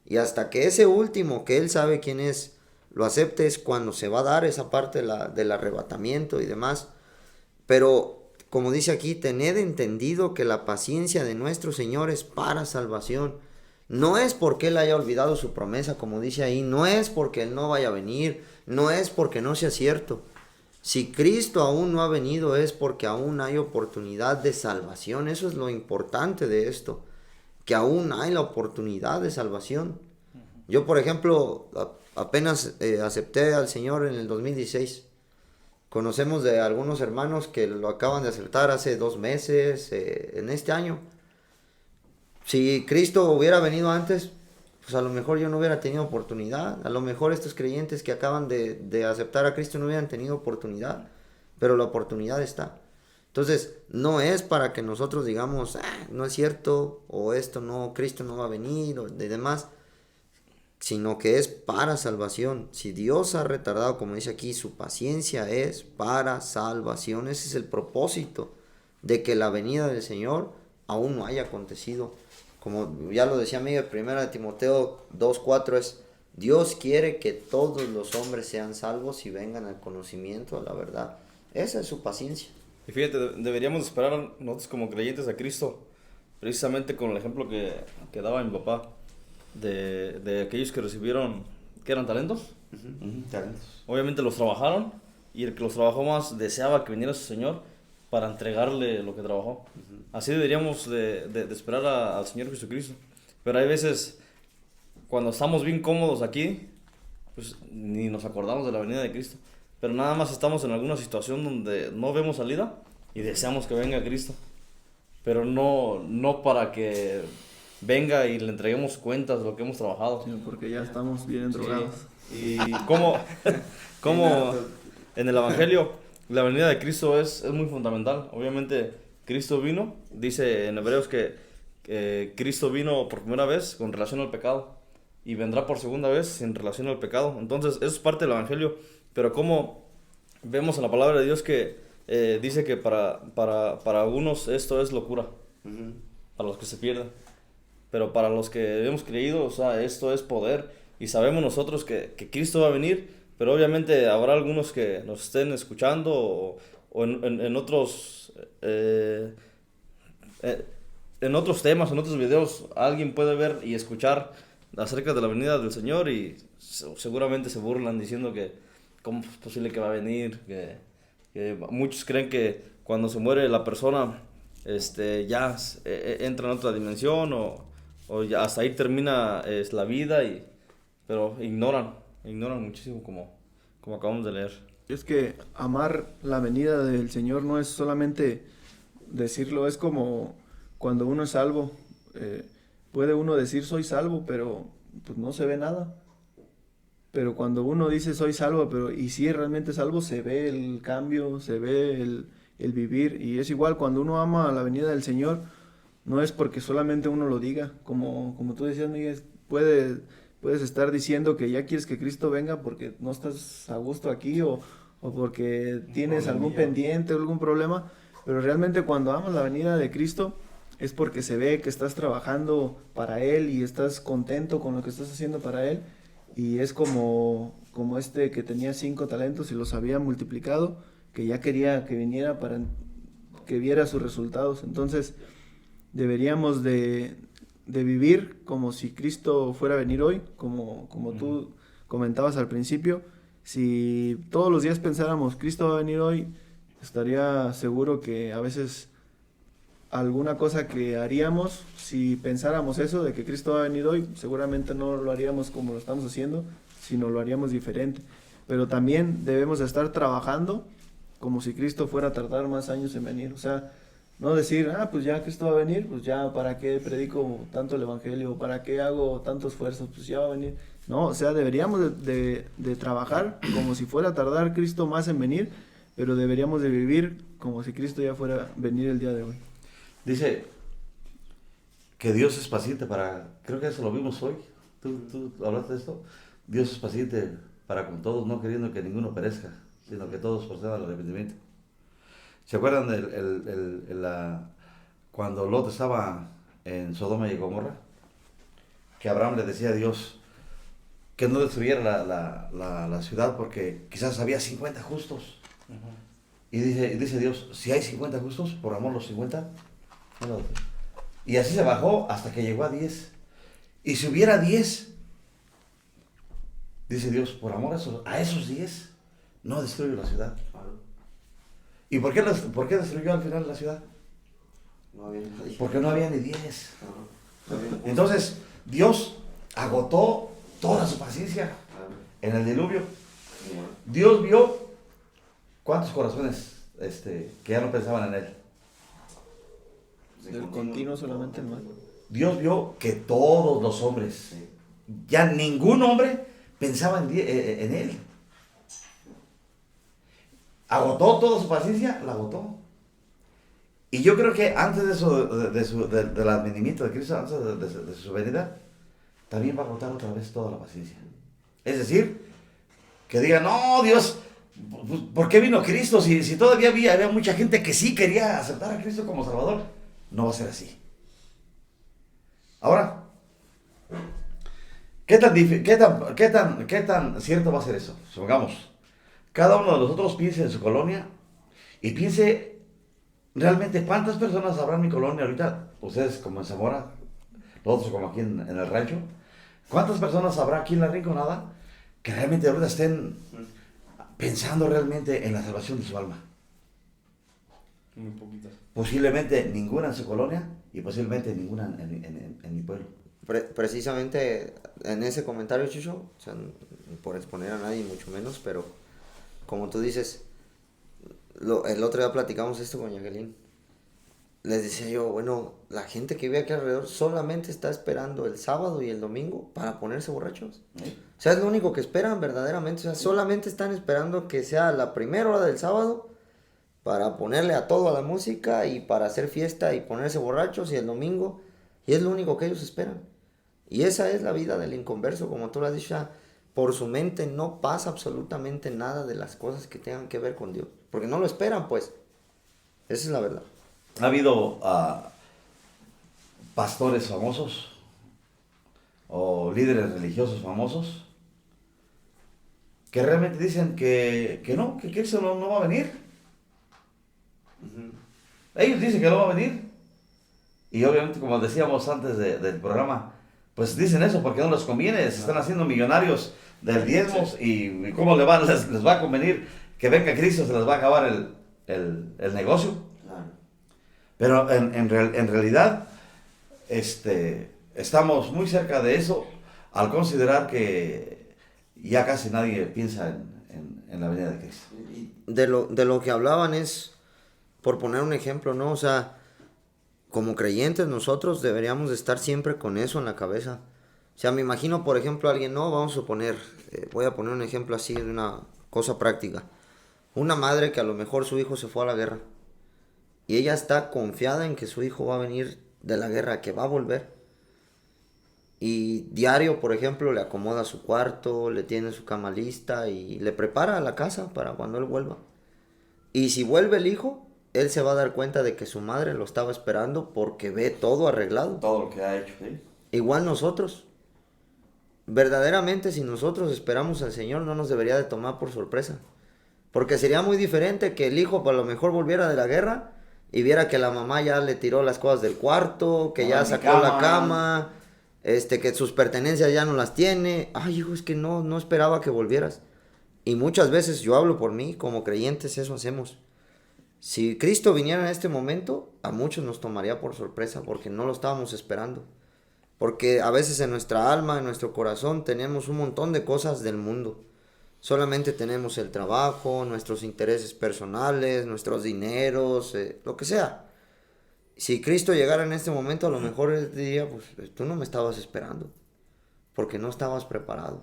Y hasta que ese último, que Él sabe quién es, lo acepte, es cuando se va a dar esa parte del arrebatamiento y demás. Pero, como dice aquí, tened entendido que la paciencia de nuestro Señor es para salvación. No es porque Él haya olvidado su promesa, como dice ahí, no es porque Él no vaya a venir, no es porque no sea cierto. Si Cristo aún no ha venido es porque aún hay oportunidad de salvación. Eso es lo importante de esto, que aún hay la oportunidad de salvación. Yo, por ejemplo, apenas acepté al Señor en el 2016. Conocemos de algunos hermanos que lo acaban de aceptar hace 2 meses, en este año. Si Cristo hubiera venido antes, pues a lo mejor yo no hubiera tenido oportunidad. A lo mejor estos creyentes que acaban de aceptar a Cristo no hubieran tenido oportunidad. Pero la oportunidad está. Entonces, no es para que nosotros digamos, no es cierto, o esto no, Cristo no va a venir, o de demás, sino que es para salvación. Si Dios ha retardado, como dice aquí, su paciencia es para salvación. Ese es el propósito de que la venida del Señor aún no haya acontecido. Como ya lo decía Miguel, 1 Timoteo 2:4 es, Dios quiere que todos los hombres sean salvos y vengan al conocimiento de la verdad. Esa es su paciencia. Y fíjate, deberíamos esperar nosotros como creyentes a Cristo, precisamente con el ejemplo que daba mi papá, de aquellos que recibieron, ¿qué eran talentos? Talentos. Obviamente los trabajaron, y el que los trabajó más deseaba que viniera su Señor para entregarle lo que trabajó. Así deberíamos de esperar al Señor Jesucristo. Pero hay veces, cuando estamos bien cómodos aquí, pues ni nos acordamos de la venida de Cristo. Pero nada más estamos en alguna situación donde no vemos salida y deseamos que venga Cristo. Pero no para que venga y le entreguemos cuentas de lo que hemos trabajado. Sí, porque ya estamos bien drogados. Y como en el Evangelio la venida de Cristo es muy fundamental. Obviamente Cristo vino, dice en Hebreos que Cristo vino por primera vez con relación al pecado y vendrá por segunda vez en relación al pecado. Entonces eso es parte del Evangelio. Pero como vemos en la palabra de Dios que dice que para algunos esto es locura, para los que se pierden. Pero para los que hemos creído, o sea, esto es poder. Y sabemos nosotros que Cristo va a venir, pero obviamente habrá algunos que nos estén escuchando o en otros en otros temas, en otros videos, alguien puede ver y escuchar acerca de la venida del Señor y seguramente se burlan diciendo que cómo es posible que va a venir, que muchos creen que cuando se muere la persona ya entra en otra dimensión o ya hasta ahí termina la vida, pero ignoran muchísimo como acabamos de leer. Es que amar la venida del Señor no es solamente decirlo, es como cuando uno es salvo. Puede uno decir soy salvo, pero pues no se ve nada. Pero cuando uno dice soy salvo, pero y si es realmente salvo, se ve el cambio, se ve el vivir. Y es igual cuando uno ama la venida del Señor, no es porque solamente uno lo diga. Como tú decías, Miguel, puedes estar diciendo que ya quieres que Cristo venga porque no estás a gusto aquí o porque tienes algún pendiente o algún problema, pero realmente cuando amas la venida de Cristo es porque se ve que estás trabajando para Él y estás contento con lo que estás haciendo para Él, y es como que tenía 5 talentos y los había multiplicado, que ya quería que viniera para que viera sus resultados. Entonces deberíamos de vivir como si Cristo fuera a venir hoy, como tú comentabas al principio. Si todos los días pensáramos Cristo va a venir hoy, estaría seguro que a veces alguna cosa que haríamos, si pensáramos eso de que Cristo va a venir hoy, seguramente no lo haríamos como lo estamos haciendo, sino lo haríamos diferente. Pero también debemos de estar trabajando como si Cristo fuera a tardar más años en venir. O sea, no decir, pues ya Cristo va a venir, pues ya para qué predico tanto el evangelio, para qué hago tanto esfuerzo, pues ya va a venir. No, o sea, deberíamos de trabajar como si fuera a tardar Cristo más en venir, pero deberíamos de vivir como si Cristo ya fuera a venir el día de hoy. Dice que Dios es paciente creo que eso lo vimos hoy, tú hablaste de esto. Dios es paciente para con todos, no queriendo que ninguno perezca, sino que todos procedan al arrepentimiento. ¿Se acuerdan cuando Lot estaba en Sodoma y Gomorra? Que Abraham le decía a Dios que no destruyera la ciudad porque quizás había 50 justos. Y dice Dios, si hay 50 justos, por amor los 50. No lo destruyes. Y así se bajó hasta que llegó a 10. Y si hubiera 10, dice Dios, por amor a esos 10, no destruyo la ciudad. ¿Y por qué destruyó al final la ciudad? No había nadie. Porque no había ni 10. Entonces, Dios agotó toda su paciencia en el diluvio. Dios vio cuántos corazones que ya no pensaban en él. Del continuo solamente el mal. Dios vio que todos los hombres, ya ningún hombre pensaba en él. Agotó toda su paciencia, la agotó. Y yo creo que antes de eso, del advenimiento de Cristo, antes de su venida, también va a agotar otra vez toda la paciencia. Es decir, que diga, no, Dios, ¿por qué vino Cristo? Si todavía había mucha gente que sí quería aceptar a Cristo como Salvador. No va a ser así. Ahora, ¿qué tan cierto va a ser eso? Supongamos, cada uno de nosotros piense en su colonia y piense realmente cuántas personas habrá en mi colonia ahorita. Ustedes como en Zamora, nosotros como aquí en el rancho. ¿Cuántas personas habrá aquí en la Rinconada que realmente ahorita estén pensando realmente en la salvación de su alma? Muy poquitas. Posiblemente ninguna en su colonia y posiblemente ninguna en mi pueblo. Precisamente en ese comentario, Chucho, o sea, por exponer a nadie, mucho menos, pero como tú dices, el otro día platicamos esto con Jacqueline. Les decía yo, bueno, la gente que vive aquí alrededor solamente está esperando el sábado y el domingo para ponerse borrachos. ¿Sí? O sea, es lo único que esperan verdaderamente. O sea, solamente están esperando que sea la primera hora del sábado para ponerle a todo a la música y para hacer fiesta y ponerse borrachos, y el domingo. Y es lo único que ellos esperan. Y esa es la vida del inconverso, como tú lo has dicho. O sea, por su mente no pasa absolutamente nada de las cosas que tengan que ver con Dios. Porque no lo esperan, pues. Esa es la verdad. Ha habido pastores famosos o líderes religiosos famosos que realmente dicen que Cristo no va a venir. Ellos dicen que no va a venir. Y obviamente, como decíamos antes del programa, pues dicen eso porque no les conviene. Se están haciendo millonarios del diezmos y cómo les va a convenir que venga Cristo, se les va a acabar el negocio. Pero en realidad estamos muy cerca de eso al considerar que ya casi nadie piensa en la venida de Cristo. De lo que hablaban es, por poner un ejemplo, ¿no? O sea, como creyentes nosotros deberíamos de estar siempre con eso en la cabeza. O sea, me imagino, por ejemplo, alguien, no, vamos a suponer, voy a poner un ejemplo así de una cosa práctica. Una madre que a lo mejor su hijo se fue a la guerra y ella está confiada en que su hijo va a venir de la guerra, que va a volver. Y diario, por ejemplo, le acomoda su cuarto, le tiene su cama lista y le prepara la casa para cuando él vuelva. Y si vuelve el hijo, él se va a dar cuenta de que su madre lo estaba esperando porque ve todo arreglado. Todo lo que ha hecho, ¿sí? Igual nosotros. Verdaderamente, si nosotros esperamos al Señor, no nos debería de tomar por sorpresa. Porque sería muy diferente que el hijo a lo mejor volviera de la guerra y viera que la mamá ya le tiró las cosas del cuarto, que ya sacó la cama, que sus pertenencias ya no las tiene. Ay, hijo, es que no esperaba que volvieras. Y muchas veces, yo hablo por mí, como creyentes eso hacemos. Si Cristo viniera en este momento, a muchos nos tomaría por sorpresa porque no lo estábamos esperando. Porque a veces en nuestra alma, en nuestro corazón, tenemos un montón de cosas del mundo. Solamente tenemos el trabajo, nuestros intereses personales, nuestros dineros, lo que sea. Si Cristo llegara en este momento, a lo mejor él diría, pues tú no me estabas esperando, porque no estabas preparado.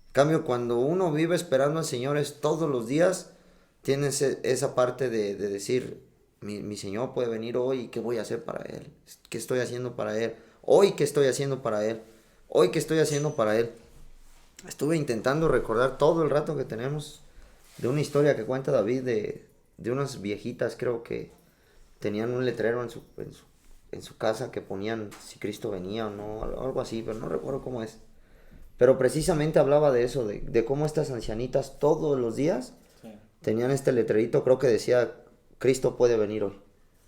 En cambio, cuando uno vive esperando al Señor todos los días, tienes esa parte de decir, mi Señor puede venir hoy, ¿qué voy a hacer para Él? ¿Qué estoy haciendo para Él? Hoy, ¿qué estoy haciendo para Él? Hoy, ¿qué estoy haciendo para Él? Estuve intentando recordar todo el rato que tenemos de una historia que cuenta David de de unas viejitas, creo que tenían un letrero en su casa que ponían si Cristo venía o no, algo así, pero no recuerdo cómo es. Pero precisamente hablaba de eso, de cómo estas ancianitas todos los días tenían este letrerito, creo que decía, Cristo puede venir hoy.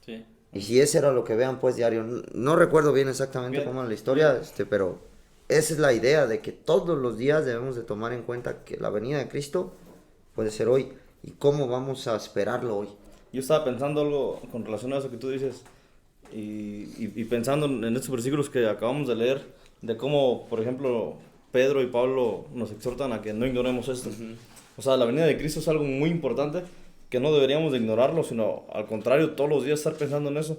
Sí. Y si ese era lo que vean pues diario, no recuerdo bien exactamente Bien. cómo era la historia, pero esa es la idea de que todos los días debemos de tomar en cuenta que la venida de Cristo puede ser hoy y cómo vamos a esperarlo hoy. Yo estaba pensando algo con relación a eso que tú dices y pensando en estos versículos que acabamos de leer, de cómo, por ejemplo, Pedro y Pablo nos exhortan a que no ignoremos esto. O sea, la venida de Cristo es algo muy importante que no deberíamos de ignorarlo, sino al contrario, todos los días estar pensando en eso.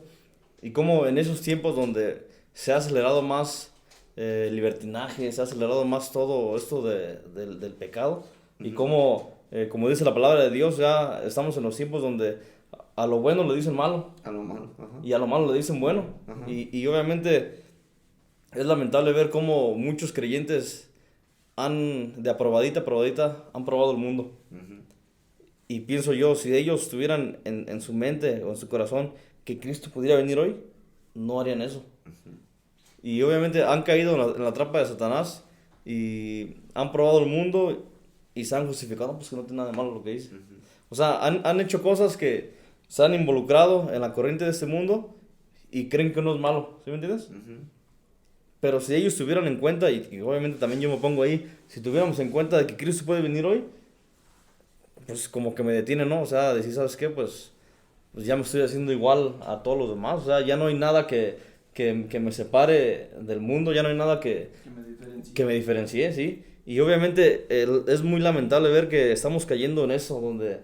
Y cómo en esos tiempos donde se ha acelerado más libertinaje, se ha acelerado más todo esto del pecado, y cómo, como dice la palabra de Dios, ya estamos en los tiempos donde a lo bueno le dicen malo, A lo malo. y a lo malo le dicen bueno. Y obviamente es lamentable ver cómo muchos creyentes de aprobadita a probadita han probado el mundo. Y pienso yo, si ellos tuvieran en su mente o en su corazón que Cristo pudiera venir hoy, no harían eso. Y obviamente han caído en la trampa de Satanás y han probado el mundo y se han justificado, pues que no tiene nada de malo lo que dice. O sea, han hecho cosas que se han involucrado en la corriente de este mundo y creen que no es malo, ¿sí me entiendes? Pero si ellos tuvieran en cuenta, y obviamente también yo me pongo ahí, si tuviéramos en cuenta de que Cristo puede venir hoy, pues como que me detiene, ¿no? O sea, decir, ¿sabes qué? Pues ya me estoy haciendo igual a todos los demás. O sea, ya no hay nada que me separe del mundo, ya no hay nada que me diferencie, ¿sí? Y obviamente es muy lamentable ver que estamos cayendo en eso, donde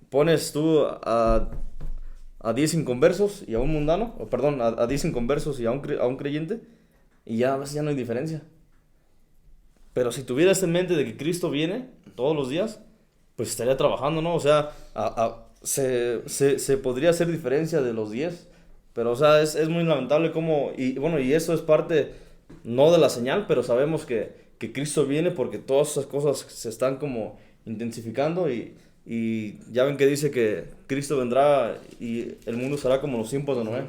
pones tú a 10 inconversos y a un mundano, o perdón, a 10 inconversos y a un creyente, y ya a veces ya no hay diferencia. Pero si tuvieras en mente de que Cristo viene todos los días, pues estaría trabajando, ¿no? O sea, se podría hacer diferencia de los 10, pero o sea, es muy lamentable cómo, y bueno, y eso es parte, no de la señal, pero sabemos que Cristo viene porque todas esas cosas se están como intensificando y ya ven que dice que Cristo vendrá y el mundo será como los tiempos de Noé,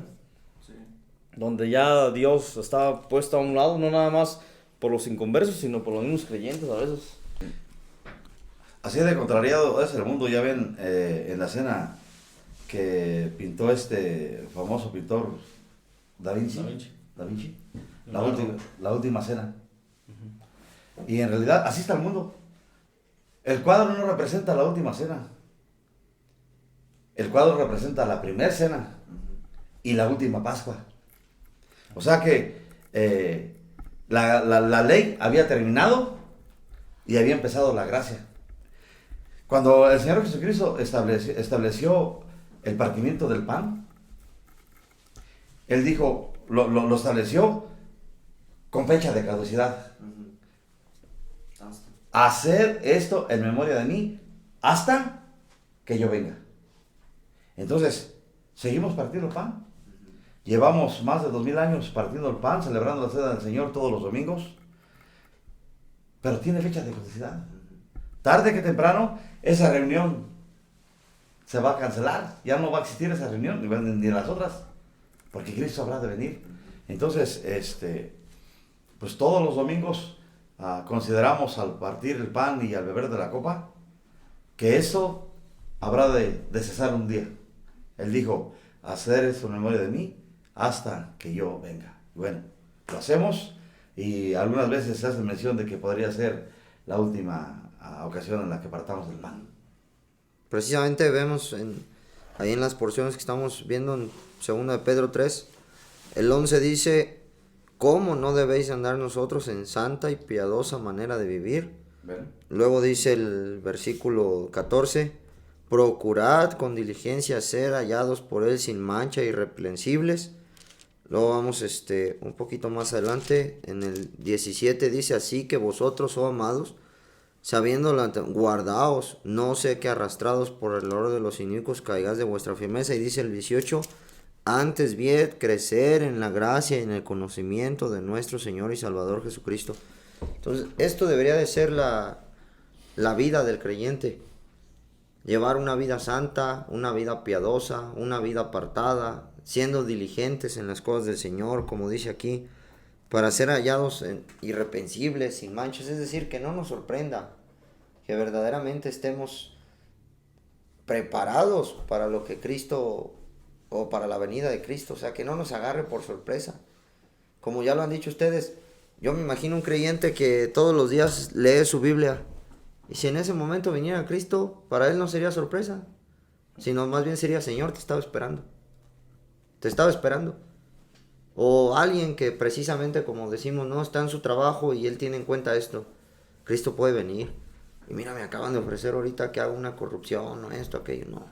donde ya Dios está puesto a un lado, no nada más por los inconversos, sino por los mismos creyentes a veces. Así de contrariado es el mundo. Ya ven en la escena que pintó este famoso pintor Da Vinci. La última cena. Y en realidad así está el mundo. El cuadro no representa la última cena. El cuadro representa la primera cena y la última Pascua. O sea que la ley había terminado y había empezado la gracia. Cuando el Señor Jesucristo estableció el partimiento del pan, Él dijo, lo estableció con fecha de caducidad. Hacer esto en memoria de mí hasta que yo venga. Entonces, seguimos partiendo el pan. Llevamos más de 2000 años partiendo el pan, celebrando la cena del Señor todos los domingos. Pero tiene fecha de caducidad. Tarde que temprano, esa reunión se va a cancelar. Ya no va a existir esa reunión, ni las otras, porque Cristo habrá de venir. Entonces, pues todos los domingos consideramos al partir el pan y al beber de la copa, que eso habrá de cesar un día. Él dijo, hacer eso en memoria de mí hasta que yo venga. Bueno, lo hacemos y algunas veces se hace mención de que podría ser la última ocasión en la que partamos el pan. Precisamente vemos ahí en las porciones que estamos viendo en 2 de Pedro 3, el 11 dice, ¿cómo no debéis andar nosotros en santa y piadosa manera de vivir? ¿Ven? Luego dice el versículo 14, procurad con diligencia ser hallados por él sin mancha, irreprensibles. Luego vamos un poquito más adelante, en el 17 dice, así que vosotros, oh amados, sabiéndolo, guardaos, no sé que arrastrados por el olor de los inicuos caigáis de vuestra firmeza. Y dice el 18, antes bien crecer en la gracia y en el conocimiento de nuestro Señor y Salvador Jesucristo. Entonces, esto debería de ser la vida del creyente. llevar una vida santa, una vida piadosa, una vida apartada, siendo diligentes en las cosas del Señor, como dice aquí, para ser hallados irreprensibles, sin manchas, es decir, que no nos sorprenda, que verdaderamente estemos preparados para lo que Cristo, o para la venida de Cristo, o sea, que no nos agarre por sorpresa. Como ya lo han dicho ustedes, yo me imagino un creyente que todos los días lee su Biblia, y si en ese momento viniera Cristo, para él no sería sorpresa, sino más bien sería: Señor, te estaba esperando. Te estaba esperando. O alguien que precisamente, como decimos, no está en su trabajo y él tiene en cuenta esto: Cristo puede venir. Y mira, me acaban de ofrecer ahorita que haga una corrupción, o esto, aquello. No,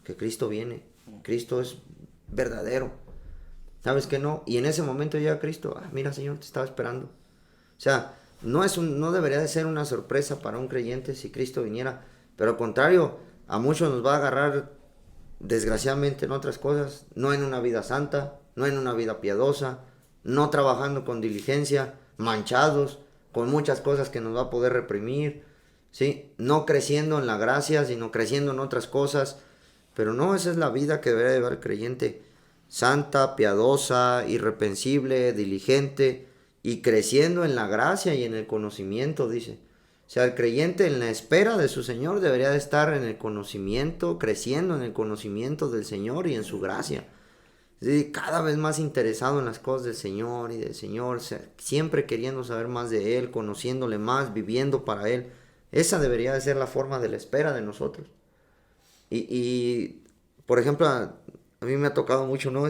que Cristo viene. Cristo es verdadero. ¿Sabes qué no? Y en ese momento llega Cristo: mira, Señor, te estaba esperando. O sea, no debería de ser una sorpresa para un creyente si Cristo viniera, pero al contrario, a muchos nos va a agarrar desgraciadamente en otras cosas, no en una vida santa, no en una vida piadosa, no trabajando con diligencia, manchados, con muchas cosas que nos va a poder reprimir, ¿sí? No creciendo en la gracia, sino creciendo en otras cosas, pero no, esa es la vida que debería llevar el creyente: santa, piadosa, irreprensible, diligente, y creciendo en la gracia y en el conocimiento, dice. O sea, el creyente en la espera de su Señor debería de estar en el conocimiento, creciendo en el conocimiento del Señor y en su gracia. Es decir, cada vez más interesado en las cosas del Señor y del Señor, siempre queriendo saber más de Él, conociéndole más, viviendo para Él. Esa debería de ser la forma de la espera de nosotros. Y por ejemplo, a mí me ha tocado mucho, ¿no?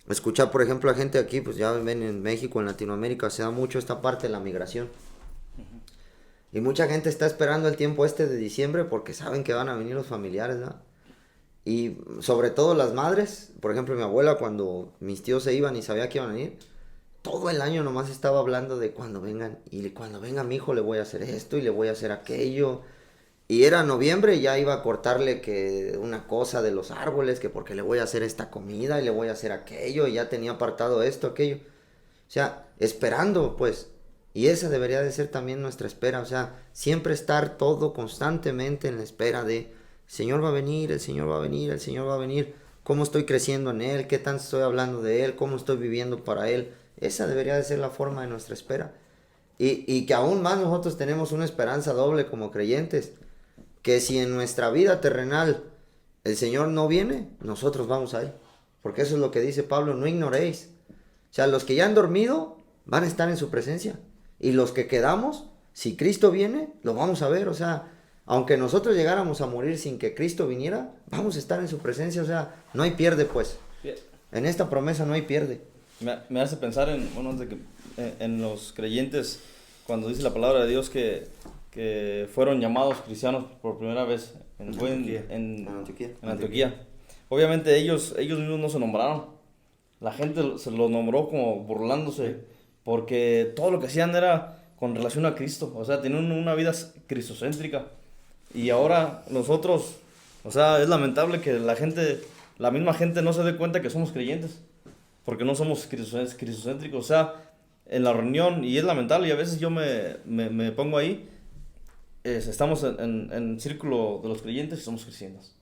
Escuchar, por ejemplo, a gente aquí, pues ya ven, en México, en Latinoamérica, se da mucho esta parte de la migración. Y mucha gente está esperando el tiempo de diciembre porque saben que van a venir los familiares, ¿no? Y sobre todo las madres, por ejemplo, mi abuela, cuando mis tíos se iban y sabía que iban a venir, todo el año nomás estaba hablando de cuando vengan. Y cuando venga mi hijo le voy a hacer esto y le voy a hacer aquello. Y era noviembre, ya iba a cortarle que una cosa de los árboles, que porque le voy a hacer esta comida y le voy a hacer aquello, y ya tenía apartado esto, aquello. O sea, esperando, pues. Y esa debería de ser también nuestra espera, o sea, siempre estar todo constantemente en la espera de: el Señor va a venir, el Señor va a venir, el Señor va a venir. ¿Cómo estoy creciendo en Él? ¿Qué tanto estoy hablando de Él? ¿Cómo estoy viviendo para Él? Esa debería de ser la forma de nuestra espera. Y que aún más nosotros tenemos una esperanza doble como creyentes, que si en nuestra vida terrenal el Señor no viene, nosotros vamos a Él. Porque eso es lo que dice Pablo: no ignoréis. O sea, los que ya han dormido van a estar en su presencia. Y los que quedamos, si Cristo viene, lo vamos a ver. O sea, aunque nosotros llegáramos a morir sin que Cristo viniera, vamos a estar en su presencia. O sea, no hay pierde, pues. En esta promesa no hay pierde. Me hace pensar en los creyentes, cuando dice la palabra de Dios que fueron llamados cristianos por primera vez en Antioquía. Obviamente ellos mismos no se nombraron. La gente se los nombró como burlándose, porque todo lo que hacían era con relación a Cristo. O sea, tenían una vida cristocéntrica. Y ahora nosotros, o sea, es lamentable que la misma gente no se dé cuenta que somos creyentes, porque no somos cristocéntricos. O sea, en la reunión, y es lamentable, y a veces yo me pongo ahí, estamos en círculo de los creyentes y somos cristianos,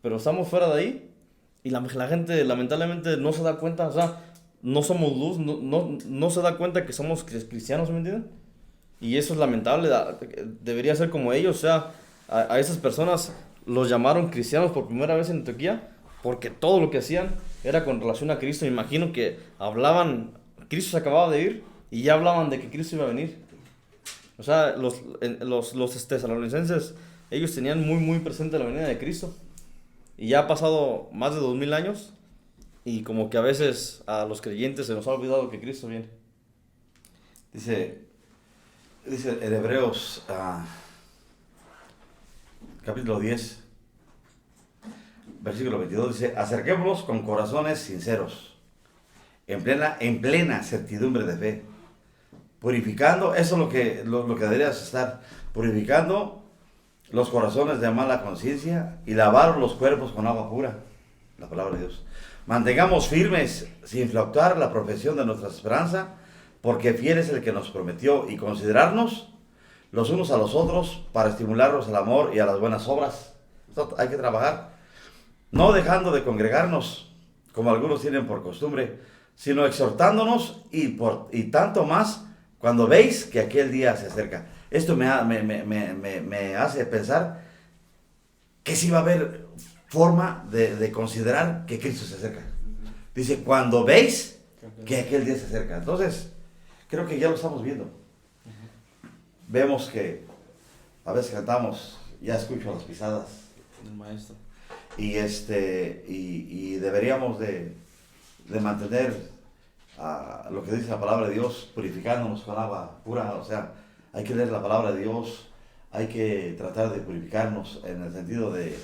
pero estamos fuera de ahí y la gente lamentablemente no se da cuenta. O sea, no somos luz, no se da cuenta que somos cristianos, ¿me entienden? Y eso es lamentable. Debería ser como ellos. O sea, a esas personas los llamaron cristianos por primera vez en Antioquía porque todo lo que hacían era con relación a Cristo. Me imagino que hablaban, Cristo se acababa de ir y ya hablaban de que Cristo iba a venir. O sea, los tesalonicenses, ellos tenían muy presente la venida de Cristo. Y ya ha pasado más de 2000 años y como que a veces a los creyentes se nos ha olvidado que Cristo viene. Dice en Hebreos capítulo 10, versículo 22, dice: acerquémonos con corazones sinceros, en plena certidumbre de fe, purificando, eso es lo que deberías estar, purificando los corazones de mala conciencia y lavar los cuerpos con agua pura, la palabra de Dios. Mantengamos firmes sin fluctuar la profesión de nuestra esperanza, porque fiel es el que nos prometió, y considerarnos los unos a los otros para estimularnos al amor y a las buenas obras. Hay que trabajar, no dejando de congregarnos, como algunos tienen por costumbre, sino exhortándonos y tanto más cuando veis que aquel día se acerca. Esto me hace pensar que sí va a haber forma de considerar que Cristo se acerca. Dice, cuando veis que aquel día se acerca. Entonces, creo que ya lo estamos viendo. Vemos que a veces cantamos, ya escucho las pisadas El maestro. y deberíamos de mantener lo que dice la palabra de Dios, purificándonos con agua pura. O sea, hay que leer la palabra de Dios, hay que tratar de purificarnos en el sentido de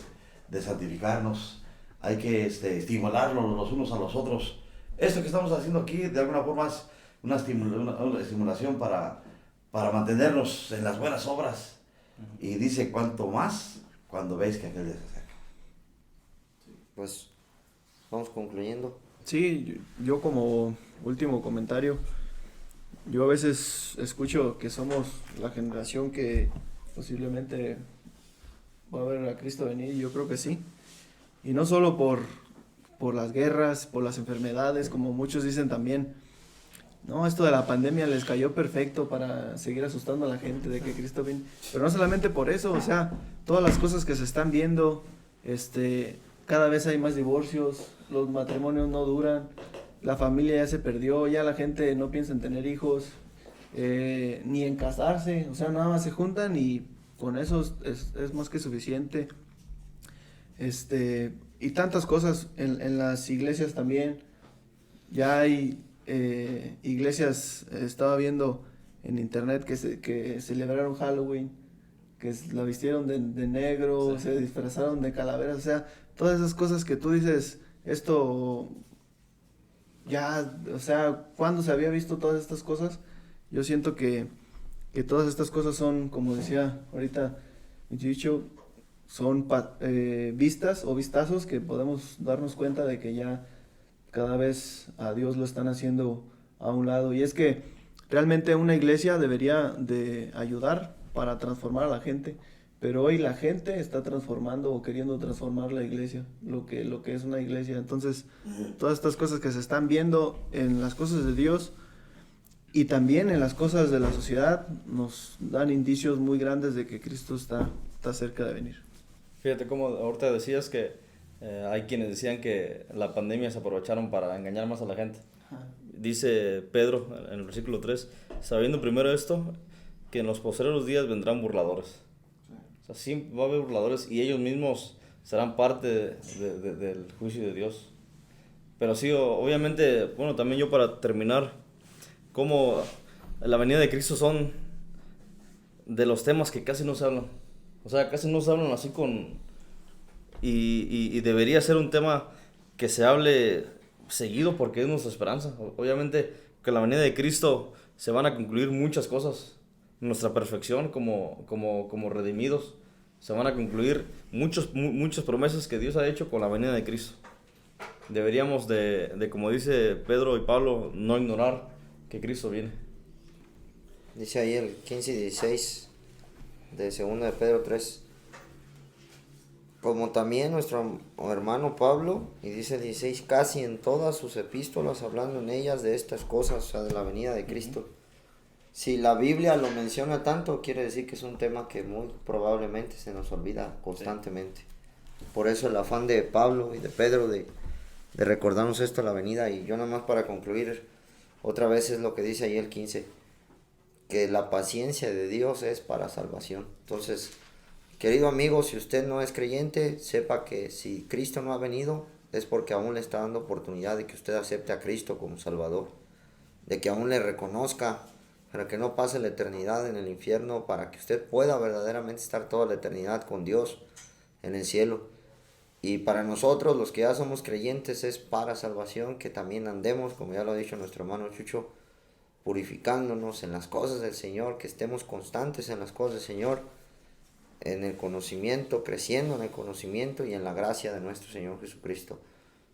santificarnos, hay que estimularnos los unos a los otros. Esto que estamos haciendo aquí de alguna forma es una estimulación para mantenernos en las buenas obras. Y dice, cuanto más cuando veis que aquel día se acerca. Pues vamos concluyendo. Sí, yo como último comentario, yo a veces escucho que somos la generación que posiblemente va a ver a Cristo venir, y yo creo que sí. Y no solo por las guerras, por las enfermedades, como muchos dicen también. No, esto de la pandemia les cayó perfecto para seguir asustando a la gente de que Cristo viene. Pero no solamente por eso, o sea, todas las cosas que se están viendo, cada vez hay más divorcios, los matrimonios no duran, la familia ya se perdió, ya la gente no piensa en tener hijos, ni en casarse, o sea, nada más se juntan y con eso es más que suficiente. Y tantas cosas en las iglesias también. Ya hay iglesias, estaba viendo en internet que celebraron Halloween, que la vistieron de negro, se disfrazaron de calaveras, o sea, todas esas cosas que tú dices, esto ya, o sea, ¿cuándo se había visto todas estas cosas? Yo siento que todas estas cosas son, como decía ahorita dicho, son vistas o vistazos que podemos darnos cuenta de que ya cada vez a Dios lo están haciendo a un lado. Y es que realmente una iglesia debería de ayudar para transformar a la gente, pero hoy la gente está transformando o queriendo transformar la iglesia, lo que es una iglesia. Entonces, todas estas cosas que se están viendo en las cosas de Dios y también en las cosas de la sociedad nos dan indicios muy grandes de que Cristo está cerca de venir. Fíjate cómo ahorita decías que hay quienes decían que la pandemia se aprovecharon para engañar más a la gente. Dice Pedro en el versículo 3, sabiendo primero esto, que en los postreros días vendrán burladores. O sea, sí va a haber burladores y ellos mismos serán parte del juicio de Dios. Pero sí, obviamente, bueno, también yo para terminar, como la venida de Cristo son de los temas que casi no se hablan. O sea, casi no se hablan así y debería ser un tema que se hable seguido porque es nuestra esperanza. Obviamente, que la venida de Cristo se van a concluir muchas cosas. Nuestra perfección como redimidos. Se van a concluir muchas promesas que Dios ha hecho con la venida de Cristo. Deberíamos de, como dice Pedro y Pablo, no ignorar que Cristo viene. Dice ahí el 15 y 16 de 2 de Pedro 3. Como también nuestro hermano Pablo, y dice el 16, casi en todas sus epístolas, hablando en ellas de estas cosas, o sea, de la venida de Cristo. Si la Biblia lo menciona tanto, quiere decir que es un tema que muy probablemente se nos olvida constantemente. Sí. Por eso el afán de Pablo y de Pedro de recordarnos esto, la venida. Y yo nada más para concluir, otra vez es lo que dice ahí el 15, que la paciencia de Dios es para salvación. Entonces, querido amigo, si usted no es creyente, sepa que si Cristo no ha venido, es porque aún le está dando oportunidad de que usted acepte a Cristo como Salvador, de que aún le reconozca, para que no pase la eternidad en el infierno, para que usted pueda verdaderamente estar toda la eternidad con Dios en el cielo. Y para nosotros, los que ya somos creyentes, es para salvación, que también andemos, como ya lo ha dicho nuestro hermano Chucho, purificándonos en las cosas del Señor, que estemos constantes en las cosas del Señor, en el conocimiento, creciendo en el conocimiento y en la gracia de nuestro Señor Jesucristo.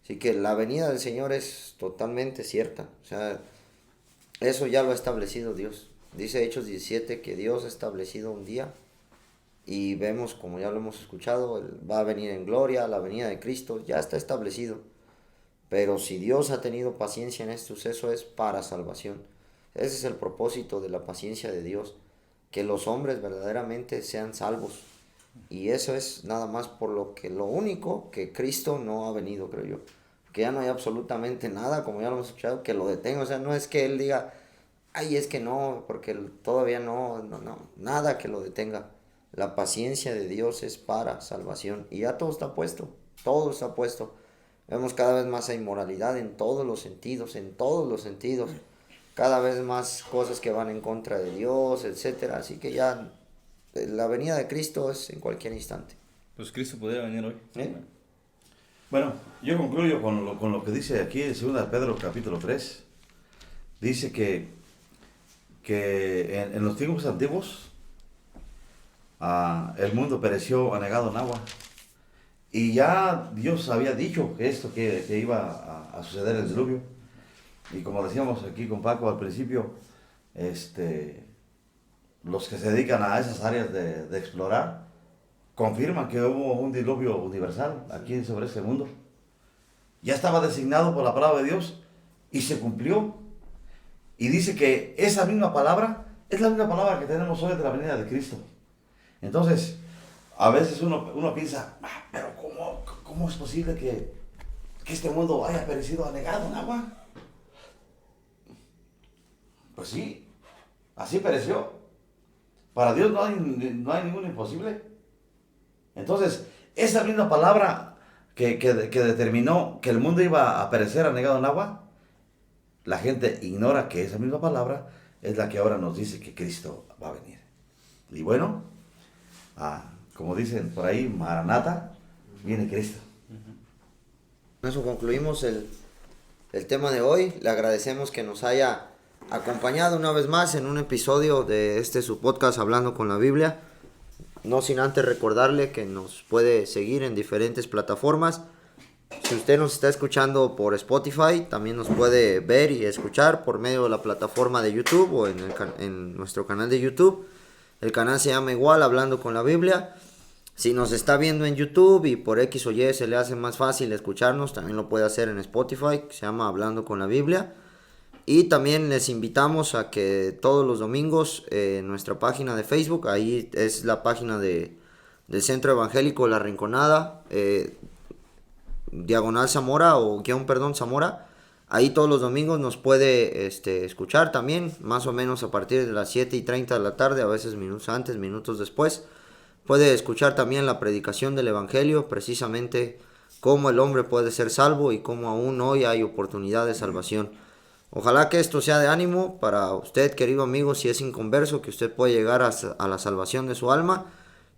Así que la venida del Señor es totalmente cierta, o sea, eso ya lo ha establecido Dios. Dice Hechos 17 que Dios ha establecido un día y vemos, como ya lo hemos escuchado, va a venir en gloria, la venida de Cristo, ya está establecido. Pero si Dios ha tenido paciencia en este suceso es para salvación. Ese es el propósito de la paciencia de Dios, que los hombres verdaderamente sean salvos. Y eso es nada más por lo único que Cristo no ha venido, creo yo. Que ya no hay absolutamente nada, como ya lo hemos escuchado, que lo detenga. O sea, no es que Él diga, ay, es que no, porque todavía no, nada que lo detenga. La paciencia de Dios es para salvación. Y ya todo está puesto, todo está puesto. Vemos cada vez más inmoralidad en todos los sentidos, cada vez más cosas que van en contra de Dios, etcétera. Así que ya la venida de Cristo es en cualquier instante. Pues Cristo podría venir hoy. Bueno, yo concluyo con lo que dice aquí en 2 Pedro capítulo 3. Dice que en los tiempos antiguos el mundo pereció anegado en agua. Y ya Dios había dicho que esto que iba a suceder el diluvio. Y como decíamos aquí con Paco al principio, los que se dedican a esas áreas de explorar, confirman que hubo un diluvio universal aquí sobre este mundo. Ya estaba designado por la palabra de Dios y se cumplió. Y dice que esa misma palabra es la misma palabra que tenemos hoy de la venida de Cristo. Entonces, a veces uno piensa, pero ¿cómo es posible que este mundo haya perecido anegado en agua? Pues sí, así pereció. Para Dios no hay ningún imposible. Entonces, esa misma palabra que determinó que el mundo iba a perecer anegado en agua, la gente ignora que esa misma palabra es la que ahora nos dice que Cristo va a venir. Y bueno, como dicen por ahí, Maranata, viene Cristo. Con eso concluimos el tema de hoy. Le agradecemos que nos haya acompañado una vez más en un episodio de su podcast Hablando con la Biblia. No sin antes recordarle que nos puede seguir en diferentes plataformas. Si usted nos está escuchando por Spotify, también nos puede ver y escuchar por medio de la plataforma de YouTube o en nuestro canal de YouTube. El canal se llama igual, Hablando con la Biblia. Si nos está viendo en YouTube y por X o Y se le hace más fácil escucharnos, también lo puede hacer en Spotify, que se llama Hablando con la Biblia. Y también les invitamos a que todos los domingos en nuestra página de Facebook, ahí es la página del Centro Evangélico La Rinconada, diagonal Zamora o Zamora. Ahí todos los domingos nos puede escuchar también, más o menos a partir de las 7:30 de la tarde, a veces minutos antes, minutos después. Puede escuchar también la predicación del Evangelio, precisamente cómo el hombre puede ser salvo y cómo aún hoy hay oportunidad de salvación. Ojalá que esto sea de ánimo para usted, querido amigo, si es inconverso, que usted pueda llegar a la salvación de su alma.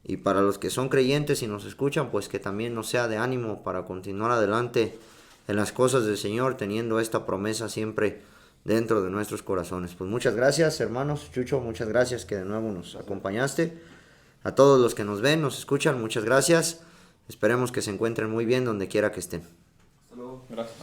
Y para los que son creyentes y nos escuchan, pues que también nos sea de ánimo para continuar adelante en las cosas del Señor, teniendo esta promesa siempre dentro de nuestros corazones. Pues muchas gracias, hermanos. Chucho, muchas gracias que de nuevo nos acompañaste. A todos los que nos ven, nos escuchan, muchas gracias. Esperemos que se encuentren muy bien donde quiera que estén. Hasta luego. Gracias.